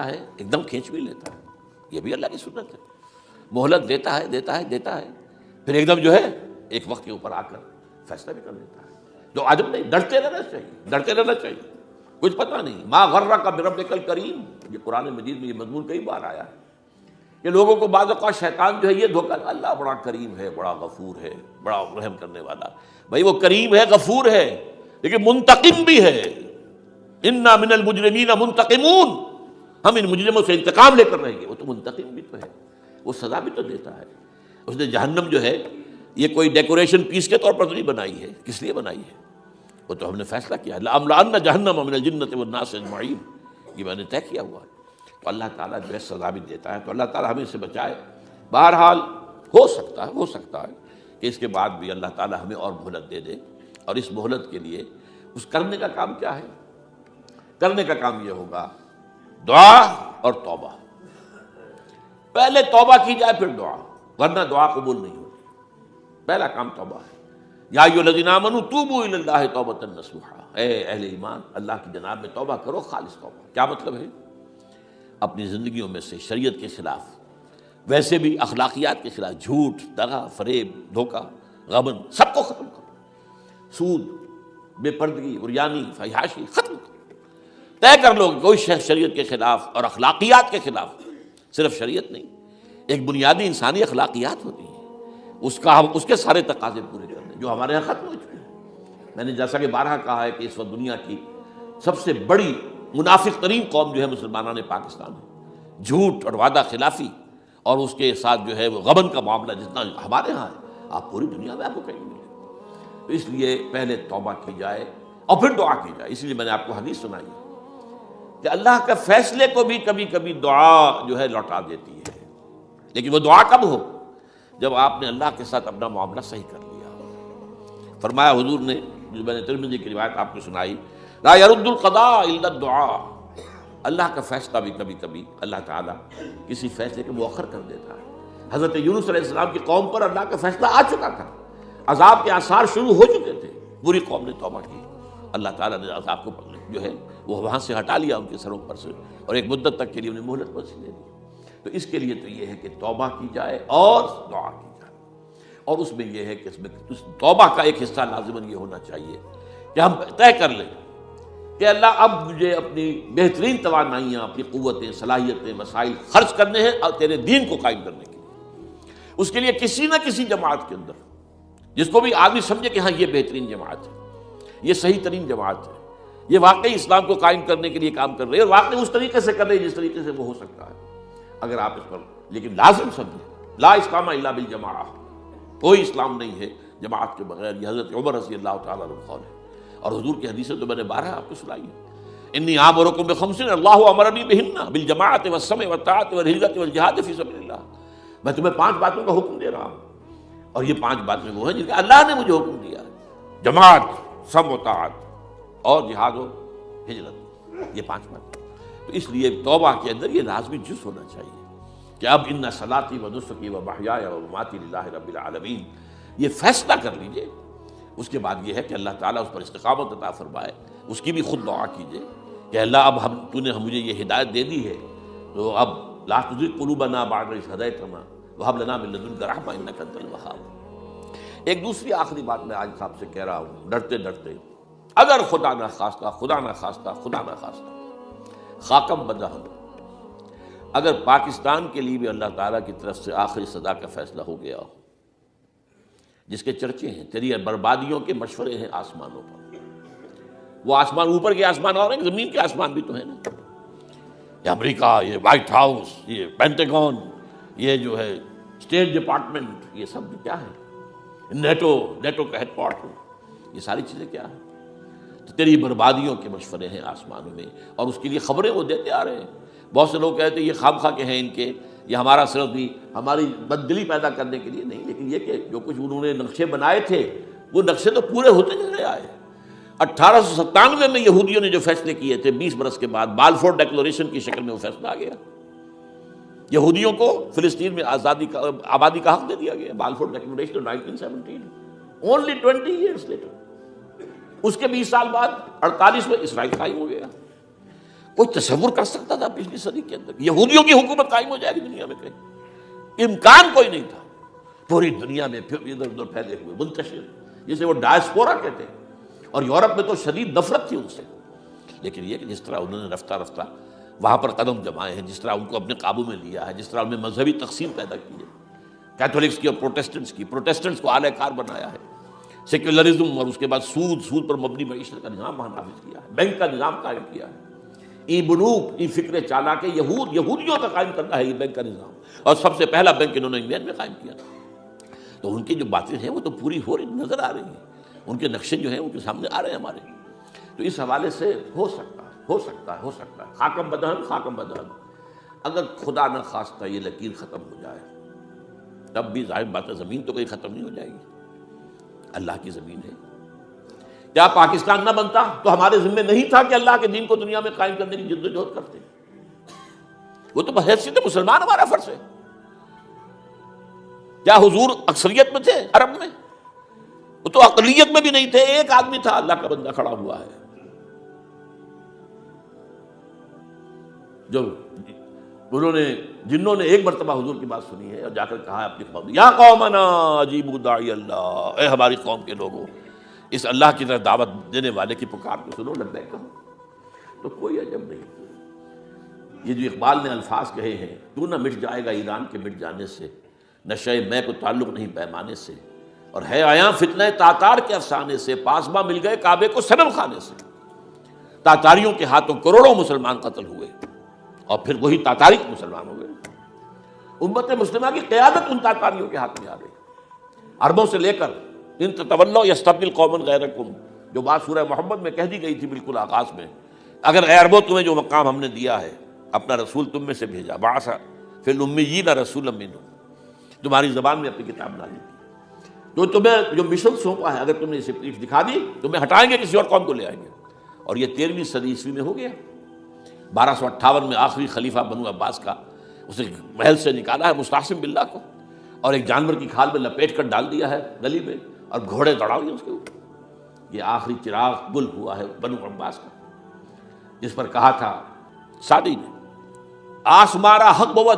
ہے، ایک دم کھینچ بھی لیتا ہے، یہ بھی اللہ کی سنت ہے، مہلت دیتا ہے، پھر ایک دم جو ہے ایک وقت کے اوپر آ کر فیصلہ بھی کر لیتا ہے۔ جو آدم نہیں، ڈرتے رہنا چاہیے، کچھ پتہ نہیں۔ ما غرک بربک الکریم، یہ قرآن مجید میں یہ مضمون کئی بار آیا ہے کہ لوگوں کو بعض اوقات شیطان جو ہے یہ دھوکہ، اللہ بڑا کریم ہے، بڑا غفور ہے، بڑا رحم کرنے والا۔ بھائی وہ کریم ہے، غفور ہے، لیکن منتقم بھی ہے۔ انا من المجرمین منتقمون، ہم ان مجرموں سے انتقام لے کر رہیں گے۔ وہ تو منتقم بھی تو ہے، وہ سزا بھی تو دیتا ہے۔ اس نے جہنم جو ہے یہ کوئی ڈیکوریشن پیس کے طور پر تو نہیں بنائی ہے، کس لیے بنائی ہے؟ وہ تو ہم نے فیصلہ کیا، لَأَمْلَأَنَّ جَهَنَّمَ مِنَ الْجِنَّةِ وَالنَّاسِ أَجْمَعِينَ، یہ میں نے طے کیا ہوا ہے۔ تو اللہ تعالیٰ جو ہے سزا بھی دیتا ہے، تو اللہ تعالیٰ ہمیں اس سے بچائے۔ بہرحال ہو سکتا ہے کہ اس کے بعد بھی اللہ تعالیٰ ہمیں اور مہلت دے دے، اور اس مہلت کے لیے اس کرنے کا کام کیا ہے؟ کرنے کا کام یہ ہوگا دعا اور توبہ۔ پہلے توبہ کی جائے پھر دعا، ورنہ دعا قبول نہیں ہوتی۔ پہلا کام توبہ ہے۔ یا ایھا الذین آمنوا توبوا الی اللہ توبۃ نصوحا، اے اہل ایمان، اللہ کی جناب میں توبہ کرو، خالص توبہ۔ کیا مطلب ہے؟ اپنی زندگیوں میں سے شریعت کے خلاف، ویسے بھی اخلاقیات کے خلاف، جھوٹ، دغا، فریب، دھوکہ، غبن، سب کو ختم کرو۔ سود، بے پردگی، عریانی، فحاشی، ختم کرو۔ طے کر لو کہ کوئی شخص شریعت کے خلاف اور اخلاقیات کے خلاف، صرف شریعت نہیں، ایک بنیادی انسانی اخلاقیات ہوتی ہیں، اس کے سارے تقاضے پورے کرنے جو ہمارے یہاں ختم ہو چکے ہیں۔ میں نے جیسا کہ بارہا کہا ہے کہ اس وقت دنیا کی سب سے بڑی منافق ترین قوم جو ہے مسلمانان پاکستان ہے۔ جھوٹ اور وعدہ خلافی اور اس کے ساتھ جو ہے وہ غبن کا معاملہ جتنا ہمارے ہاں ہے، آپ پوری دنیا میں آپ کو کہیں گے۔ تو اس لیے پہلے توبہ کی جائے اور پھر دعا کی جائے۔ اس لیے میں نے آپ کو حدیث سنائی کہ اللہ کا فیصلے کو بھی کبھی کبھی دعا جو ہے لوٹا دیتی ہے، لیکن وہ دعا کب ہو؟ جب آپ نے اللہ کے ساتھ اپنا معاملہ صحیح کر لیا۔ فرمایا حضور نے، جو میں نے ترمذی کی روایت آپ کو سنائی، لا يرد القضاء الا الدعاء، اللہ کا فیصلہ بھی کبھی کبھی اللہ تعالیٰ کسی فیصلے کو مؤخر کر دیتا ہے۔ حضرت یونس علیہ السلام کی قوم پر اللہ کا فیصلہ آ چکا تھا، عذاب کے آثار شروع ہو چکے تھے، پوری قوم نے توبہ کی، اللہ تعالیٰ نے عذاب کو پکڑ لیا۔ جو ہے وہ وہاں سے ہٹا لیا ان کے سروں پر سے، اور ایک مدت تک کے لیے انہیں مہلت بخش دے دی۔ تو اس کے لیے تو یہ ہے کہ توبہ کی جائے اور دعا کی جائے، اور اس میں یہ ہے کہ اس میں توبہ کا ایک حصہ لازماً یہ ہونا چاہیے کہ ہم طے کر لیں کہ اللہ اب مجھے اپنی بہترین توانائیاں، اپنی قوتیں، صلاحیتیں، مسائل خرچ کرنے ہیں اور تیرے دین کو قائم کرنے کے لیے۔ اس کے لیے کسی نہ کسی جماعت کے اندر، جس کو بھی آدمی سمجھے کہ ہاں یہ بہترین جماعت ہے، یہ صحیح ترین جماعت ہے، یہ واقعی اسلام کو قائم کرنے کے لیے کام کر رہے ہیں، اور واقعی اس طریقے سے کر رہے ہیں جس طریقے سے وہ ہو سکتا ہے، اگر آپ اس پر لیکن لازم سمجھیں لا اسلام الا بالجماعہ، کوئی اسلام نہیں ہے جماعت کے بغیر۔ یہ حضرت عمر رضی اللہ تعالیٰ عنہ قول ہے، اور حضور کی حدیثیں تو میں نے 12 آپ کو سنائی ہے، انی آمرکم بخمس اللہ امرنی بہن بالجماعۃ والسمع والطاعۃ والہجرۃ والجہاد فی سبیل اللہ، میں تمہیں 5 باتوں کا حکم دے رہا ہوں، اور یہ 5 باتیں وہ ہیں جن کا اللہ نے مجھے حکم دیا ہے، جماعت، سمع و طاعت اور جہاد و ہجرت، یہ 5 باتیں۔ تو اس لیے توبہ کے اندر یہ لازمی جز ہونا چاہیے کہ اب ان صلاتی و نسکی و محیای و مماتی للہ رب العالمین، یہ فیصلہ کر لیجئے۔ اس کے بعد یہ ہے کہ اللہ تعالیٰ اس پر استقامت عطا فرمائے، اس کی بھی خود دعا کیجئے کہ اللہ اب تو نے مجھے یہ ہدایت دے دی ہے، تو اب لا تزغ قلوبنا بعد اذ ہدیتنا وہب لنا من لدنک رحمۃ انک انت الوہاب۔ ایک دوسری آخری بات میں آج صاحب سے کہہ رہا ہوں، ڈرتے ڈرتے، اگر خدا نہ خواستہ خاکم بدہم، اگر پاکستان کے لیے بھی اللہ تعالیٰ کی طرف سے آخری سزا کا فیصلہ ہو گیا ہو، جس کے چرچے ہیں، تیری بربادیوں کے مشورے ہیں آسمانوں پر، وہ آسمان اوپر کے آسمان اور زمین کے آسمان بھی تو ہیں نا، یہ امریکہ، یہ وائٹ ہاؤس، یہ پینٹاگون، یہ جو ہے اسٹیٹ ڈپارٹمنٹ، یہ سب کیا ہے، نیٹو کا ہیڈ کوارٹر، یہ ساری چیزیں کیا ہیں؟ تو تیری بربادیوں کے مشورے ہیں آسمانوں میں، اور اس کے لیے خبریں وہ دیتے آ رہے ہیں۔ بہت سے لوگ کہتے ہیں یہ خام خواہ کے ہیں ان کے، یہ ہمارا صرف بھی ہماری بددلی پیدا کرنے کے لیے نہیں، لیکن یہ کہ جو کچھ انہوں نے نقشے بنائے تھے وہ نقشے تو پورے ہوتے چلے آئے۔ 1897 میں یہودیوں نے جو فیصلے کیے تھے، 20 برس کے بعد بالفور ڈیکلریشن کی شکل میں وہ فیصلہ آ گیا، یہودیوں کو فلسطین میں آبادی کا حق دے دیا گیا، Balfour declaration 1917، only 20 years later. اس کے 20 سال بعد 48 میں اسرائیل قائم ہو گیا۔ کوئی تصور کر سکتا تھا پچھلی صدی کے اندر یہودیوں کی حکومت قائم ہو جائے گی دنیا میں؟ کہیں امکان کوئی نہیں تھا۔ پوری دنیا میں پھر ادھر ادھر پھیلے ہوئے، منتشر، جسے وہ ڈائسپورا کہتے ہیں، اور یورپ میں تو شدید نفرت تھی ان سے، لیکن یہ کہ جس طرح انہوں نے رفتہ رفتہ وہاں پر قدم جمائے ہیں، جس طرح ان کو اپنے قابو میں لیا ہے، جس طرح ان میں مذہبی تقسیم پیدا کی ہے، کیتھولکس کی اور پروٹیسٹنٹس کو اعلی کار بنایا ہے، سیکولرزم اور اس کے بعد سود پر مبنی معیشت کا نظام وہاں نافذ کیا ہے، بینک کا نظام قائم کیا ہے، ای بنوک، ای فکر چالاک یہودیوں کا قائم کرنا ہے یہ بینک کا نظام، اور سب سے پہلا بینک انہوں نے انگلینڈ میں قائم کیا تھا۔ تو ان کی جو باتیں ہیں وہ تو پوری ہو رہی نظر آ رہی ہیں، ان کے نقشے جو ہیں ان کے سامنے آ رہے ہیں ہمارے۔ تو اس حوالے سے ہو سکتا ہے خاکم بدہن، اگر خدا نہ خواستہ یہ لکیر ختم ہو جائے، تب بھی ظاہر بات ہے زمین تو کوئی ختم نہیں ہو جائے گی، اللہ کی زمین ہے۔ کیا پاکستان نہ بنتا تو ہمارے ذمہ نہیں تھا کہ اللہ کے دین کو دنیا میں قائم کرنے کی جدوجہد کرتے؟ وہ تو بحیثیت مسلمان ہمارا فرض ہے۔ کیا حضور اکثریت میں تھے عرب میں؟ وہ تو اقلیت میں بھی نہیں تھے، ایک آدمی تھا اللہ کا بندہ کھڑا ہوا ہے، جو جنہوں نے ایک مرتبہ حضور کی بات سنی ہے اور جا کر کہا ہے اپنی قوم، یا قومنا اجیبوا داعی اللہ، اے ہماری قوم کے لوگوں، اس اللہ کی طرف دعوت دینے والے کی پکار کو سنو، لبیک کہو۔ تو کوئی عجب نہیں، یہ جو اقبال نے الفاظ کہے ہیں، تو نہ مٹ جائے گا ایران کے مٹ جانے سے، نشے میں کو تعلق نہیں پیمانے سے، اور ہے آیا فتنہ تاتار کے افسانے سے، پاسباں مل گئے کعبے کو صنم خانے سے۔ تاتاریوں کے ہاتھوں کروڑوں مسلمان قتل ہوئے، اور پھر وہی تاتاری مسلمان ہو گئے۔ امت مسلمہ کی قیادت ان تاتاریوں کے ہاتھ میں آ گئی، عربوں سے لے کر ان تتولوا یستبدل قوما غیرکم، جو بات سورہ محمد میں کہہ دی گئی تھی بالکل آغاز میں، اگر اے عربوں تمہیں جو مقام ہم نے دیا ہے، اپنا رسول تم میں سے بھیجا، بعث فی الامیین رسولا منہم، تمہاری زبان میں اپنی کتاب ڈالی، جو تمہیں جو مشن سونپا ہے، اگر تم نے اسے پیٹھ دکھا دی تمہیں ہٹائیں گے، کسی اور قوم کو لے آئیں گے۔ اور یہ 13ویں صدی عیسوی میں ہو گیا۔ 1258 میں آخری خلیفہ بنو عباس کا اسے محل سے نکالا ہے مستعصم باللہ کو، اور ایک جانور کی کھال میں لپیٹ کر ڈال دیا ہے گلی میں، اور گھوڑے دوڑا ہوئے اس کے اوپر۔ یہ آخری چراغ گل ہوا ہے بنو عباس کا۔ جس پر کہا تھا سعدی نے، آسمارا حق بود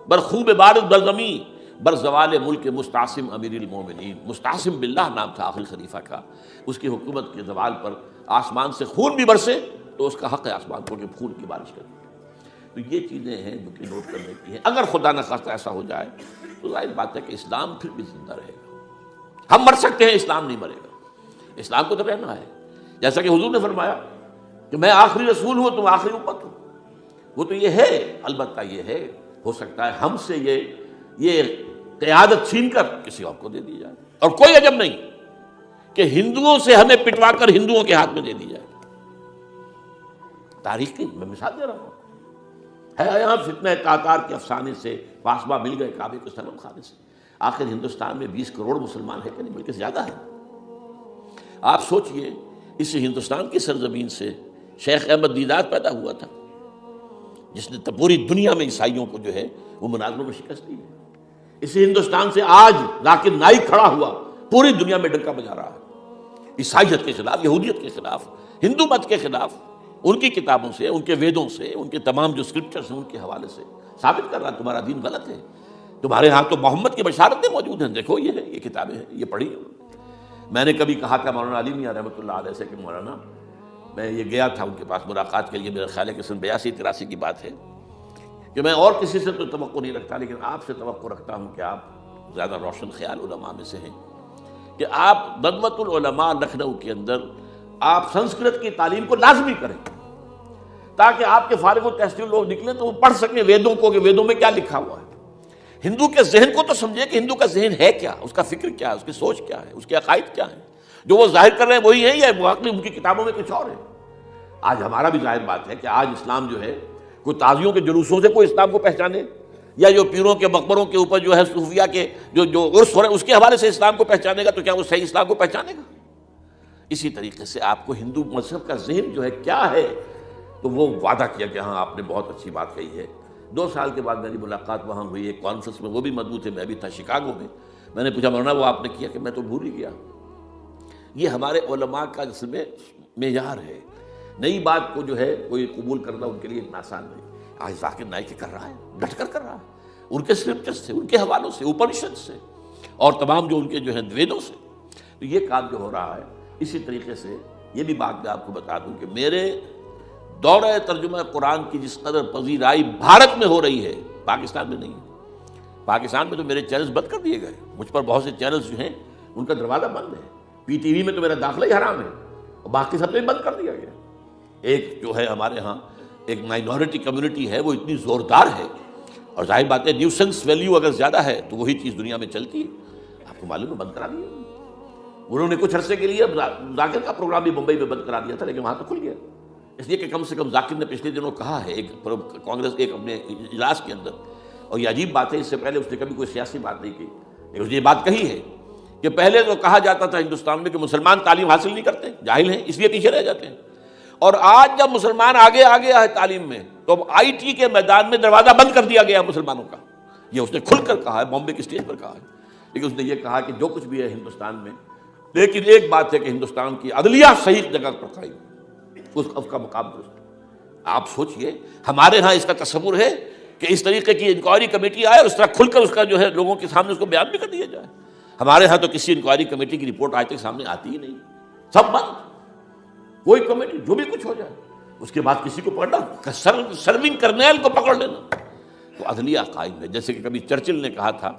بر خوب بارد بلغمی بر زوال ملک مستعصم امیر المومنین۔ مستعصم باللہ نام تھا آخری خلیفہ کا، اس کی حکومت کے زوال پر آسمان سے خون بھی برسے تو اس کا حق ہے آسمان کو کہ خون کی بارش کرے۔ تو یہ چیزیں ہیں جو کہ نوٹ کرنے کی ہیں۔ اگر خدا نہ خواستہ ایسا ہو جائے تو ظاہر بات ہے کہ اسلام پھر بھی زندہ رہے گا۔ ہم مر سکتے ہیں، اسلام نہیں مرے گا، اسلام کو تو رہنا ہے۔ جیسا کہ حضور نے فرمایا کہ میں آخری رسول ہوں، تم آخری امت ہو، وہ تو یہ ہے، البتہ یہ ہے ہو سکتا ہے ہم سے یہ قیادت چھین کر کسی اور کو دے دی جائے، اور کوئی عجب نہیں کہ ہندوؤں سے ہمیں پٹوا کر ہندوؤں کے ہاتھ میں دے دی جائے۔ تاریخ کی میں مثال دے رہا ہوں، ہے یہاں فتنہ تاتار کے افسانے سے فاطمہ مل گئے کعبے کو صنم خانے سے۔ آخر ہندوستان میں 20 کروڑ مسلمان ہے کہ نہیں، بلکہ زیادہ ہے۔ آپ سوچئے اس ہندوستان کی سرزمین سے شیخ احمد دیدات پیدا ہوا تھا، جس نے پوری دنیا میں عیسائیوں کو جو ہے وہ مناظروں میں شکست دی ہے۔ اسی ہندوستان سے آج ذاکر نائک کھڑا ہوا، پوری دنیا میں ڈنکا بجا رہا ہے عیسائیت کے خلاف، یہودیت کے خلاف، ہندو مت کے خلاف، ان کی کتابوں سے، ان کے ویدوں سے، ان کے تمام جو اسکرپچرز ہیں ان کے حوالے سے ثابت کر رہا ہے تمہارا دین غلط ہے۔ تمہارے ہاں تو محمد کی بشارتیں موجود ہیں، دیکھو یہ ہے، یہ کتابیں ہیں، یہ پڑھی۔ میں نے کبھی کہا تھا مولانا علی میاں رحمۃ اللہ علیہ سے کہ مولانا، میں یہ گیا تھا ان کے پاس ملاقات کے لیے، میرا خیال ہے کہ سن 82-83 کی بات ہے، کہ میں اور کسی سے تو توقع نہیں رکھتا لیکن آپ سے توقع رکھتا ہوں کہ آپ زیادہ روشن خیال علماء میں سے ہیں، کہ آپ ندوۃ العلماء لکھنؤ کے اندر آپ سنسکرت کی تعلیم کو لازمی کریں، تاکہ آپ کے فارغ التحصیل لوگ نکلیں تو وہ پڑھ سکیں ویدوں کو کہ ویدوں میں کیا لکھا ہوا ہے۔ ہندو کے ذہن کو تو سمجھے کہ ہندو کا ذہن ہے کیا، اس کا فکر کیا ہے، اس کی سوچ کیا ہے، اس کے عقائد کیا ہیں، جو وہ ظاہر کر رہے ہیں وہی ہیں یا واقعی ان کی کتابوں میں کچھ اور ہے۔ آج ہمارا بھی ظاہر بات ہے کہ آج اسلام جو ہے کوئی تازیوں کے جلوسوں سے کوئی اسلام کو پہچانے، یا جو پیروں کے مقبروں کے اوپر جو ہے صوفیہ کے جو عرس ہو رہے ہیں اس کے حوالے سے اسلام کو پہچانے گا، تو کیا وہ صحیح اسلام کو پہچانے گا؟ اسی طریقے سے آپ کو ہندو مذہب کا ذہن جو ہے کیا ہے، تو وہ وعدہ کیا کہ ہاں آپ نے بہت اچھی بات کہی ہے۔ 2 سال کے بعد میری ملاقات وہاں ہوئی ایک کانفرنس میں، وہ بھی مضبوط تھے، میں بھی تھا شکاگو میں۔ میں نے پوچھا مولانا وہ آپ نے کیا؟ کہ میں تو بھول ہی گیا۔ یہ ہمارے علماء کا اس میں معیار ہے، نئی بات کو جو ہے کوئی قبول کرنا ان کے لیے اتنا آسان نہیں۔ آج ذاکر نائک کر رہا ہے، ڈٹ کر کر رہا ہے، ان کے اسکرپچر سے، ان کے حوالوں سے، اپنشد سے، اور تمام جو ان کے جو ہیں ویدوں سے۔ تو یہ کام جو ہو رہا ہے، اسی طریقے سے یہ بھی بات میں آپ کو بتا دوں کہ میرے دورہ ترجمہ قرآن کی جس قدر پذیرائی بھارت میں ہو رہی ہے، پاکستان میں نہیں ہے۔ پاکستان میں تو میرے چینلز بند کر دیے گئے، مجھ پر بہت سے چینلز جو ہیں ان کا دروازہ بند ہے، پی ٹی وی میں تو میرا داخلہ ہی حرام ہے، اور باقی سب نے بند کر دیا گیا۔ ایک جو ہے ہمارے ہاں ایک مائنورٹی کمیونٹی ہے، وہ اتنی زوردار ہے، اور ظاہر بات ہے نیوسنس ویلیو اگر زیادہ ہے تو وہی چیز دنیا میں چلتی ہے۔ آپ کو معلوم ہے بند کرا دیا انہوں نے، کچھ عرصے کے لیے ذاکر کا پروگرام بھی ممبئی میں بند کرا دیا تھا، لیکن وہاں تو کھل گیا، اس لیے کہ کم سے کم ذاکر نے پچھلے دنوں کہا ہے ایک کانگریس ایک اپنے اجلاس کے اندر، اور یہ عجیب بات ہے، اس سے پہلے اس نے کبھی کوئی سیاسی بات نہیں کی، لیکن اس نے یہ بات کہی ہے کہ پہلے تو کہا جاتا تھا ہندوستان میں کہ مسلمان تعلیم حاصل نہیں کرتے، جاہل ہیں، اس لیے پیچھے رہ جاتے ہیں، اور آج جب مسلمان آگے ہے تعلیم میں، تو اب آئی ٹی کے میدان میں دروازہ بند کر دیا گیا مسلمانوں کا۔ یہ اس نے کھل کر کہا ہے، بامبے کی اسٹیج پر کہا ہے، لیکن اس نے یہ کہا کہ جو کچھ بھی ہے ہندوستان میں، لیکن ایک بات ہے کہ ہندوستان کی عدلیہ صحیح جگہ پر قائم، اس کا مقام درست۔ آپ سوچئے ہمارے ہاں اس کا تصور ہے کہ اس طریقے کی انکوائری کمیٹی آئے اور اس طرح کھل کر اس کا جو ہے لوگوں کے سامنے اس کو بیان بھی کر دیا جائے۔ ہمارے ہاں تو کسی انکوائری کمیٹی کی رپورٹ آج تک سامنے آتی ہی نہیں، سب بند، کوئی کمیٹی جو بھی کچھ ہو جائے، اس کے بعد کسی کو پکڑنا، سرونگ کرنیل کو پکڑ لینا، تو عدلیہ قائم ہے۔ جیسے کہ کبھی چرچل نے کہا تھا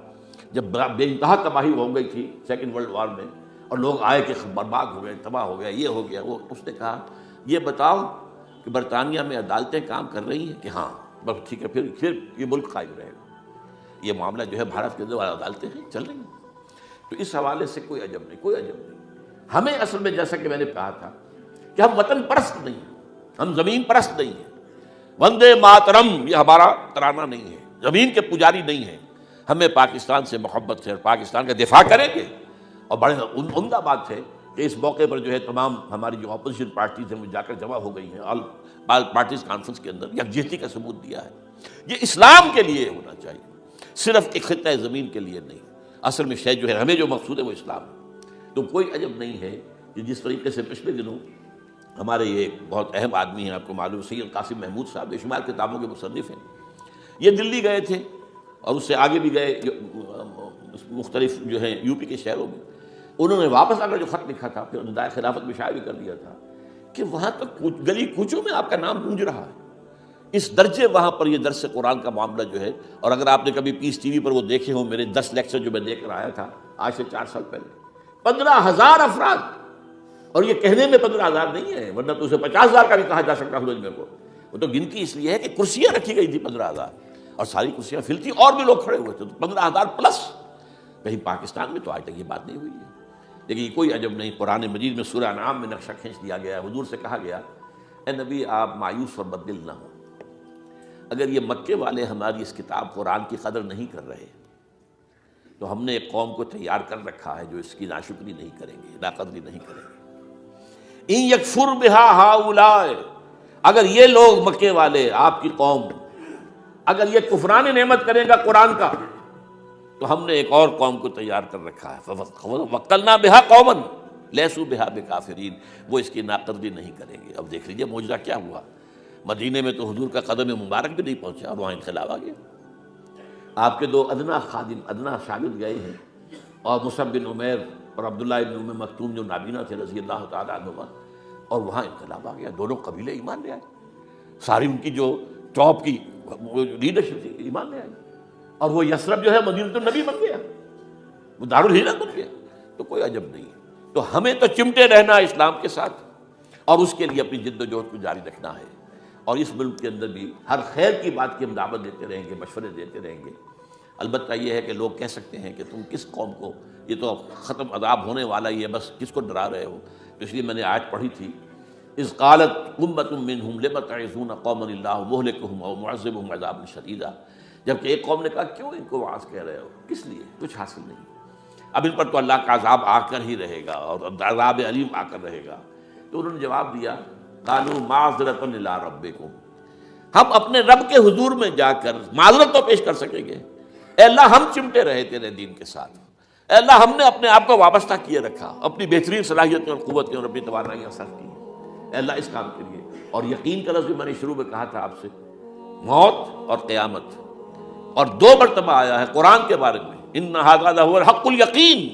جب بے انتہا تباہی ہو گئی تھی سیکنڈ ورلڈ وار میں، اور لوگ آئے کہ برباد ہو گئے، تباہ ہو گیا، یہ ہو گیا وہ، اس نے کہا یہ بتاؤ کہ برطانیہ میں عدالتیں کام کر رہی ہیں کہ ہاں، بس ٹھیک ہے، پھر یہ ملک قائم رہے گا۔ یہ معاملہ جو ہے بھارت کے اندر عدالتیں ہیں چل رہی ہیں، تو اس حوالے سے کوئی عجب نہیں، کوئی عجب نہیں۔ ہمیں اصل میں جیسا کہ میں نے کہا تھا کہ ہم وطن پرست نہیں ہیں، ہم زمین پرست نہیں ہیں، وندے ماترم یہ ہمارا ترانہ نہیں ہے، زمین کے پجاری نہیں ہیں، ہمیں پاکستان سے محبت ہے اور پاکستان کا دفاع کریں گے۔ اور بڑے عمدہ بات ہے کہ اس موقع پر جو ہے تمام ہماری جو اپوزیشن پارٹیز ہیں وہ جا کر جمع ہو گئی ہیں، آل پارٹیز کانفرنس کے اندر یکجہتی کا ثبوت دیا ہے۔ یہ اسلام کے لیے ہونا چاہیے، صرف ایک خطہ زمین کے لیے نہیں۔ اصل میں شے جو ہے ہمیں جو مقصود ہے وہ اسلام ہے۔ تو کوئی عجب نہیں ہے کہ جس طریقے سے پچھلے دنوں ہمارے یہ ایک بہت اہم آدمی ہیں، آپ کو معلوم، سید قاسم محمود صاحب بے شمار کتابوں کے مصنف ہیں. یہ دلی گئے تھے اور اس سے آگے بھی گئے مختلف جو ہیں یو پی کے شہروں میں. انہوں نے واپس آ کر جو خط لکھا تھا، پھر ندائے خلافت میں شائع بھی کر دیا تھا کہ وہاں تک گلی کوچوں میں آپ کا نام گونج رہا ہے. اس درجے وہاں پر یہ درس قرآن کا معاملہ جو ہے. اور اگر آپ نے کبھی پیس ٹی وی پر وہ دیکھے ہوں میرے 10 لیکچر جو میں دے کر آیا تھا آج سے 4 سال پہلے، 15,000 افراد. اور یہ کہنے میں 15,000 نہیں ہے، ورنہ تو اسے 50,000 کا بھی کہا جا سکتا ہے میں کو. وہ تو گنتی اس لیے ہے کہ کرسیاں رکھی گئی تھی 15,000 اور ساری کرسیاں فل تھی اور بھی لوگ کھڑے ہوئے تھے، تو 15,000 پلس. کہیں پاکستان میں تو آج تک یہ بات نہیں ہوئی ہے. لیکن یہ کوئی عجب نہیں، قرآن مجید میں سورہ انعام میں نقشہ کھینچ دیا گیا ہے. حضور سے کہا گیا اے نبی آپ مایوس اور بددل نہ ہوں. اگر یہ مکے والے ہماری اس کتاب قرآن کی قدر نہیں کر رہے تو ہم نے ایک قوم کو تیار کر رکھا ہے جو اس کی ناشکری نہیں کریں گے، ناقدری نہیں کریں گے. ان یکفر بہا ہؤلاء، اگر یہ لوگ مکے والے آپ کی قوم اگر یہ کفران نعمت کرے گا قرآن کا تو ہم نے ایک اور قوم کو تیار کر رکھا ہے. وَوَكَّلْنَا بِهَا قَوْمًا لَيْسُوا بِهَا بِكَافِرِينَ، وہ اس کی ناقدری نہیں کریں گے. اب دیکھ لیجیے معجزہ کیا ہوا. مدینے میں تو حضور کا قدم مبارک بھی نہیں پہنچا اور وہاں انقلاب آ گیا. آپ کے 2 ادنا خادم، ادنا شاگرد گئے ہیں، اور مصعب بن عمیر اور عبداللہ بن ام مکتوم جو نابینا تھے رضی اللہ تعالیٰ عنہما، اور وہاں انقلاب آ گیا. دونوں قبیلے ایمان لے آئے، ساری ان کی جو ٹاپ کی لیڈرشپ تھی ایمان لے آئی. اور وہ یثرب جو ہے مدینہ النبی بن گیا، وہ دارالہجرت بن گیا. تو کوئی عجب نہیں ہے. تو ہمیں تو چمٹے رہنا اسلام کے ساتھ اور اس کے لیے اپنی جد و جہد کو جاری رکھنا ہے. اور اس ملک کے اندر بھی ہر خیر کی بات کی ہم دعوت دیتے رہیں گے، مشورے دیتے رہیں گے. البتہ یہ ہے کہ لوگ کہہ سکتے ہیں کہ تم کس قوم کو، یہ تو ختم عذاب ہونے والا ہی ہے، بس کس کو ڈرا رہے ہو. تو اس لیے میں نے آیت پڑھی تھی، اذ قالت امۃ منہم لم تعظون قوما اللہ مہلکہم او معذبہم عذابا شدیدا. جبکہ ایک قوم نے کہا کیوں ان کو وعظ کہہ رہے ہو، کس لیے، کچھ حاصل نہیں. اب ان پر تو اللہ کا عذاب آ کر ہی رہے گا اور عذاب علیم آ کر رہے گا. تو انہوں نے جواب دیا قالوا معذرۃ الی ربکم، ہم اپنے رب کے حضور میں جا کر معذرت تو پیش کر سکیں گے. اے اللہ ہم چمٹے رہے تیرے دین کے ساتھ، اے اللہ ہم نے اپنے آپ کو وابستہ کیے رکھا، اپنی بہترین صلاحیتیں اور قوتیں اور اپنی توانائیاں صرف کی اے اللہ اس کام کے لیے. اور یقین کا لفظ بھی میں نے شروع میں کہا تھا آپ سے، موت اور قیامت، اور 2 مرتبہ آیا ہے قرآن کے بارے میں، ان ھذا لھو الحق الیقین.